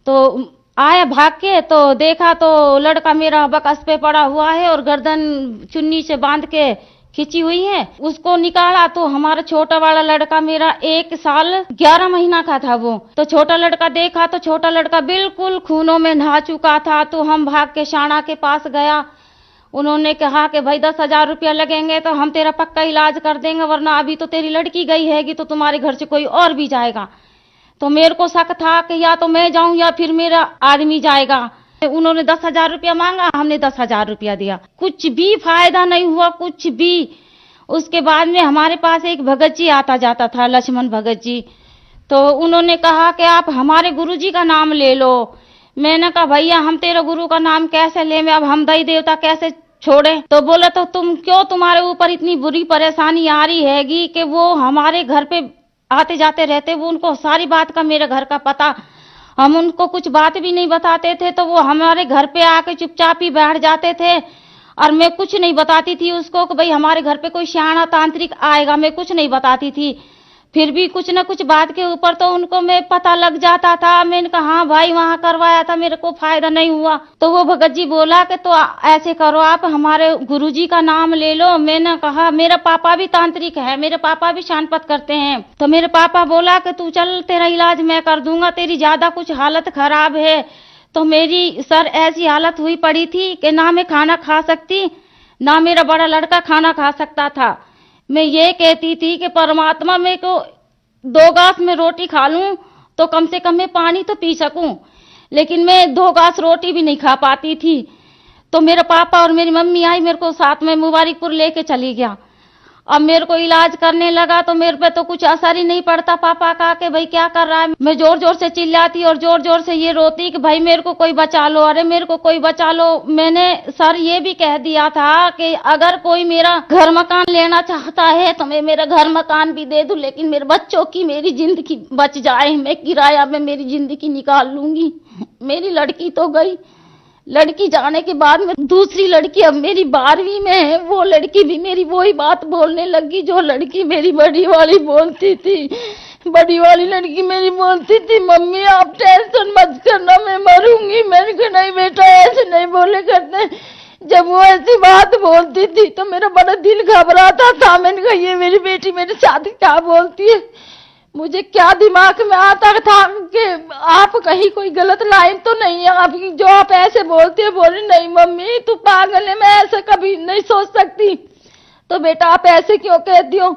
तो आया भाग के, तो देखा तो लड़का मेरा बकस पे पड़ा हुआ है और गर्दन चुन्नी से बांध के खिंची हुई है। उसको निकाला तो हमारा छोटा वाला लड़का मेरा 1 साल 11 महीना का था वो। तो छोटा लड़का देखा तो छोटा लड़का बिल्कुल खूनों में नहा चुका था। तो हम भाग के शाणा के पास गया, उन्होंने कहा कि भाई 10,000 रुपया लगेंगे तो हम तेरा पक्का इलाज कर देंगे, वरना अभी तो तेरी लड़की गई हैगी तो तुम्हारे घर से कोई और भी जाएगा। तो मेरे को शक था कि या तो मैं जाऊं या फिर मेरा आदमी जाएगा। उन्होंने 10,000 रुपया मांगा, हमने 10,000 रुपया दिया, कुछ भी फायदा नहीं हुआ, कुछ भी। उसके बाद में हमारे पास एक भगत जी आता जाता था, लक्ष्मण भगत जी। तो उन्होंने कहा कि आप हमारे गुरुजी का नाम ले लो। मैंने कहा भैया हम तेरे गुरु का नाम कैसे ले, मैं अब हम दई देवता कैसे छोड़े। तो बोला तो तुम्हारे ऊपर इतनी बुरी परेशानी आ रही हैगी कि वो हमारे घर पे आते जाते रहते, वो उनको सारी बात का मेरे घर का पता, हम उनको कुछ बात भी नहीं बताते थे। तो वो हमारे घर पे आके चुपचाप ही बैठ जाते थे, और मैं कुछ नहीं बताती थी उसको कि भाई हमारे घर पे कोई सियाना तांत्रिक आएगा, मैं कुछ नहीं बताती थी। फिर भी कुछ न कुछ बात के ऊपर तो उनको मैं पता लग जाता था। मैंने कहा हाँ भाई वहां करवाया था, मेरे को फायदा नहीं हुआ। तो वो भगत जी बोला कि तो ऐसे करो आप हमारे गुरुजी का नाम ले लो। मैंने कहा मेरा पापा भी तांत्रिक है, मेरे पापा भी शानपत करते हैं। तो मेरे पापा बोला कि तू चल तेरा इलाज मैं कर दूंगा, तेरी ज्यादा कुछ हालत खराब है। तो मेरी सर ऐसी हालत हुई पड़ी थी कि ना मैं खाना खा सकती, ना मेरा बड़ा लड़का खाना खा सकता था। मैं ये कहती थी कि परमात्मा मेरे को 2 गास में रोटी खा लूं तो कम से कम मैं पानी तो पी सकूं, लेकिन मैं 2 गास रोटी भी नहीं खा पाती थी। तो मेरे पापा और मेरी मम्मी आई, मेरे को साथ में मुबारकपुर लेके चली गया। अब मेरे को इलाज करने लगा तो मेरे पे तो कुछ असर ही नहीं पड़ता पापा का कि भाई क्या कर रहा है। मैं जोर जोर से चिल्लाती और जोर जोर से ये रोती कि भाई मेरे को कोई बचा लो, अरे मेरे को कोई बचा लो। मैंने सर ये भी कह दिया था कि अगर कोई मेरा घर मकान लेना चाहता है तो मैं मेरा घर मकान भी दे दूं, लेकिन मेरे बच्चों की मेरी जिंदगी बच जाए, मैं किराया में मेरी जिंदगी निकाल लूंगी। मेरी लड़की तो गई, लड़की जाने के बाद में दूसरी लड़की अब मेरी 12वीं में है। वो लड़की भी मेरी वही बात बोलने लगी जो लड़की मेरी बड़ी वाली बोलती थी। बड़ी वाली लड़की मेरी बोलती थी मम्मी आप टेंशन मत करना, मैं मरूंगी। मैंने कहा नहीं बेटा ऐसे नहीं बोले करते। जब वो ऐसी बात बोलती थी तो मेरा बड़ा दिल घबराता था। मैंने कहा ये मेरी बेटी मेरे साथ क्या बोलती है। मुझे क्या दिमाग में आता था कि आप कहीं कोई गलत लाइन तो नहीं है आपकी जो आप ऐसे बोलते हैं। बोले नहीं मम्मी तू पागल है, मैं ऐसा कभी नहीं सोच सकती। तो बेटा आप ऐसे क्यों कहती हो,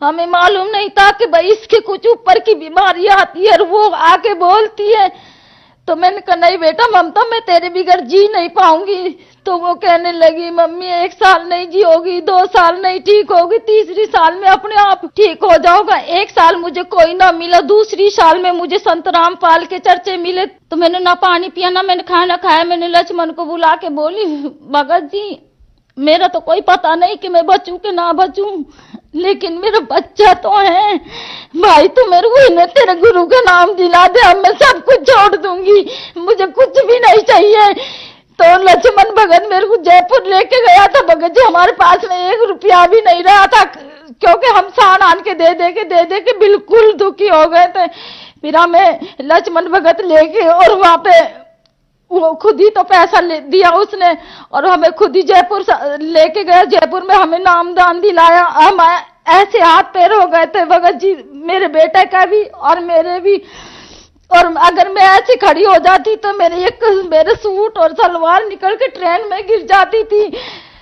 हमें मालूम नहीं था कि भाई इसके कुछ ऊपर की बीमारी आती है और वो आके बोलती है। तो मैंने कहा नहीं बेटा ममता, मैं तेरे बगैर जी नहीं पाऊंगी। तो वो कहने लगी मम्मी 1 साल नहीं जियोगी, 2 साल नहीं ठीक होगी, तीसरी साल में अपने आप ठीक हो जाओगा। 1 साल मुझे कोई ना मिला, दूसरी साल में मुझे संत रामपाल के चर्चे मिले। तो मैंने ना पानी पिया ना मैंने खाना खाया। मैंने लक्ष्मण को बुला के बोली भगत जी मेरा तो कोई पता नहीं कि मैं बचूं कि ना बचूं, लेकिन मेरा बच्चा तो है भाई, तू मेरे को इन्हें तेरे गुरु का नाम दिला दे, अब मैं सब कुछ छोड़ दूंगी, मुझे कुछ भी नहीं चाहिए। तो लक्ष्मण भगत मेरे को जयपुर लेके गया था। भगत जी हमारे पास में 1 रुपया भी नहीं रहा था, क्योंकि हम सान आन के दे दे के बिल्कुल दुखी हो गए थे। फिर हमें लक्ष्मण भगत लेके और वहां पे वो खुद ही तो पैसा दिया उसने और हमें खुद ही जयपुर लेके गया। जयपुर में हमें नामदान दिलाया। हम ऐसे हाथ पैर हो गए थे भगत जी, मेरे बेटे का भी और मेरे भी। और अगर मैं ऐसी खड़ी हो जाती तो मेरे सूट और सलवार निकल के ट्रेन में गिर जाती थी।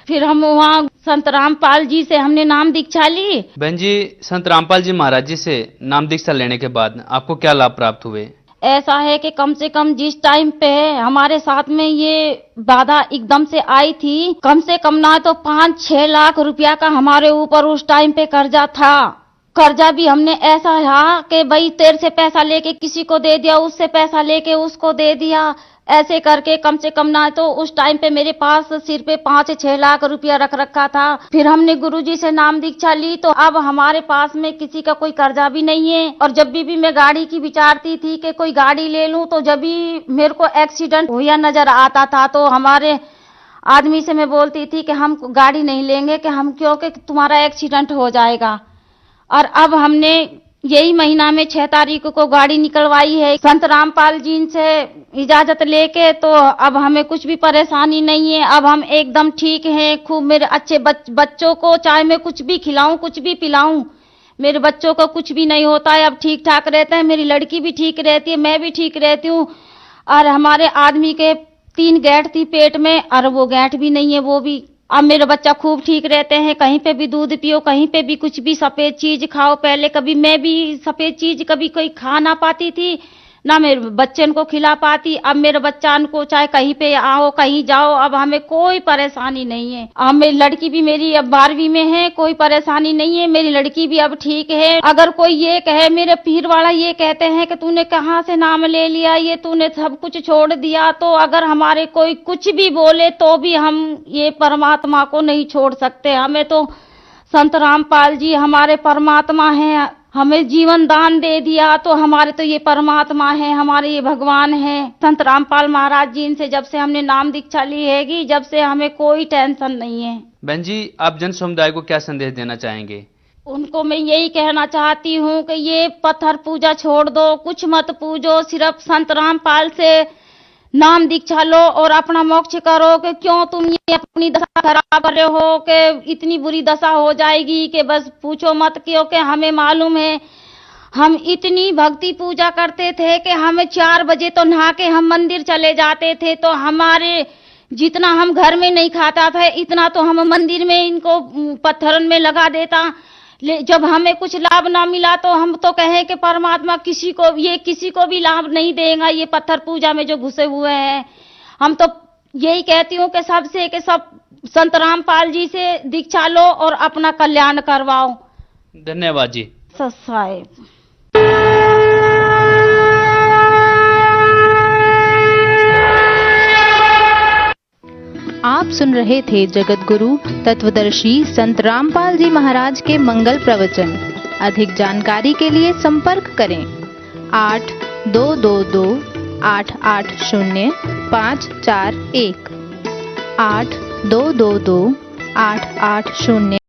फिर हम वहाँ संत रामपाल जी से हमने नाम दीक्षा ली। बहन जी, संत रामपाल जी महाराज जी से नाम दीक्षा लेने के बाद आपको क्या लाभ प्राप्त हुए? ऐसा है कि कम से कम जिस टाइम पे हमारे साथ में ये बाधा एकदम से आई थी, कम से कम ना तो 5-6 लाख रुपया का हमारे ऊपर उस टाइम पे कर्जा था। कर्जा भी हमने ऐसा था कि भाई तेरे से पैसा लेके किसी को दे दिया, उससे पैसा लेके उसको दे दिया, ऐसे करके कम से कम ना तो उस टाइम पे मेरे पास सिर पे 5-6 लाख रुपया रख रखा था। फिर हमने गुरुजी से नाम दीक्षा ली तो अब हमारे पास में किसी का कोई कर्जा भी नहीं है। और जब भी मैं गाड़ी की विचारती थी कि कोई गाड़ी ले लूं तो जब भी मेरे को एक्सीडेंट हुआ नजर आता था तो हमारे आदमी से मैं बोलती थी कि हम गाड़ी नहीं लेंगे कि हम क्योंकि तुम्हारा एक्सीडेंट हो जाएगा। और अब हमने यही महीना में 6 तारीख को गाड़ी निकलवाई है संत रामपाल जी से इजाजत लेके। तो अब हमें कुछ भी परेशानी नहीं है, अब हम एकदम ठीक हैं। खूब मेरे अच्छे बच्चों को चाहे मैं कुछ भी खिलाऊं कुछ भी पिलाऊं, मेरे बच्चों को कुछ भी नहीं होता है, अब ठीक ठाक रहते हैं। मेरी लड़की भी ठीक रहती है, मैं भी ठीक रहती हूँ। और हमारे आदमी के 3 गैठ थी पेट में और वो गैठ भी नहीं है, वो भी अब मेरे बच्चा खूब ठीक रहते हैं। कहीं पे भी दूध पियो, कहीं पे भी कुछ भी सफेद चीज खाओ। पहले कभी मैं भी सफेद चीज कभी कोई खा ना पाती थी, ना मेरे बच्चन को खिला पाती। अब मेरे बच्चा को चाहे कहीं पे आओ कहीं जाओ, अब हमें कोई परेशानी नहीं है। अब मेरी लड़की भी मेरी अब 12वीं में है, कोई परेशानी नहीं है। मेरी लड़की भी अब ठीक है। अगर कोई ये कहे, मेरे पीर वाला ये कहते हैं कि तूने कहाँ से नाम ले लिया, ये तूने सब कुछ छोड़ दिया, तो अगर हमारे कोई कुछ भी बोले तो भी हम ये परमात्मा को नहीं छोड़ सकते। हमें तो संत रामपाल जी हमारे परमात्मा हैं, हमें जीवन दान दे दिया तो हमारे तो ये परमात्मा है, हमारे ये भगवान है। संत रामपाल महाराज जी इनसे जब से हमने नाम दीक्षा ली हैगी, जब से हमें कोई टेंशन नहीं है। बहन जी, आप जन समुदाय को क्या संदेश देना चाहेंगे? उनको मैं यही कहना चाहती हूँ कि ये पत्थर पूजा छोड़ दो, कुछ मत पूजो, सिर्फ संत रामपाल से नाम दीक्षा लो और अपना मोक्ष करो। कि क्यों तुम ये अपनी दशा खराब कर रहे हो कि इतनी बुरी दशा हो जाएगी कि बस पूछो मत। क्योंकि हमें मालूम है, हम इतनी भक्ति पूजा करते थे कि हमें 4 बजे तो नहा के हम मंदिर चले जाते थे, तो हमारे जितना हम घर में नहीं खाता था इतना तो हम मंदिर में इनको पत्थरन में लगा देता। जब हमें कुछ लाभ ना मिला तो हम तो कहें कि परमात्मा किसी को भी लाभ नहीं देगा, ये पत्थर पूजा में जो घुसे हुए हैं। हम तो यही कहती हूँ कि सबसे कि सब संत रामपाल जी से दीक्षा लो और अपना कल्याण करवाओ। धन्यवाद जी। साहेब आप सुन रहे थे जगत गुरु तत्वदर्शी संत रामपाल जी महाराज के मंगल प्रवचन। अधिक जानकारी के लिए संपर्क करें 8222880541 82228805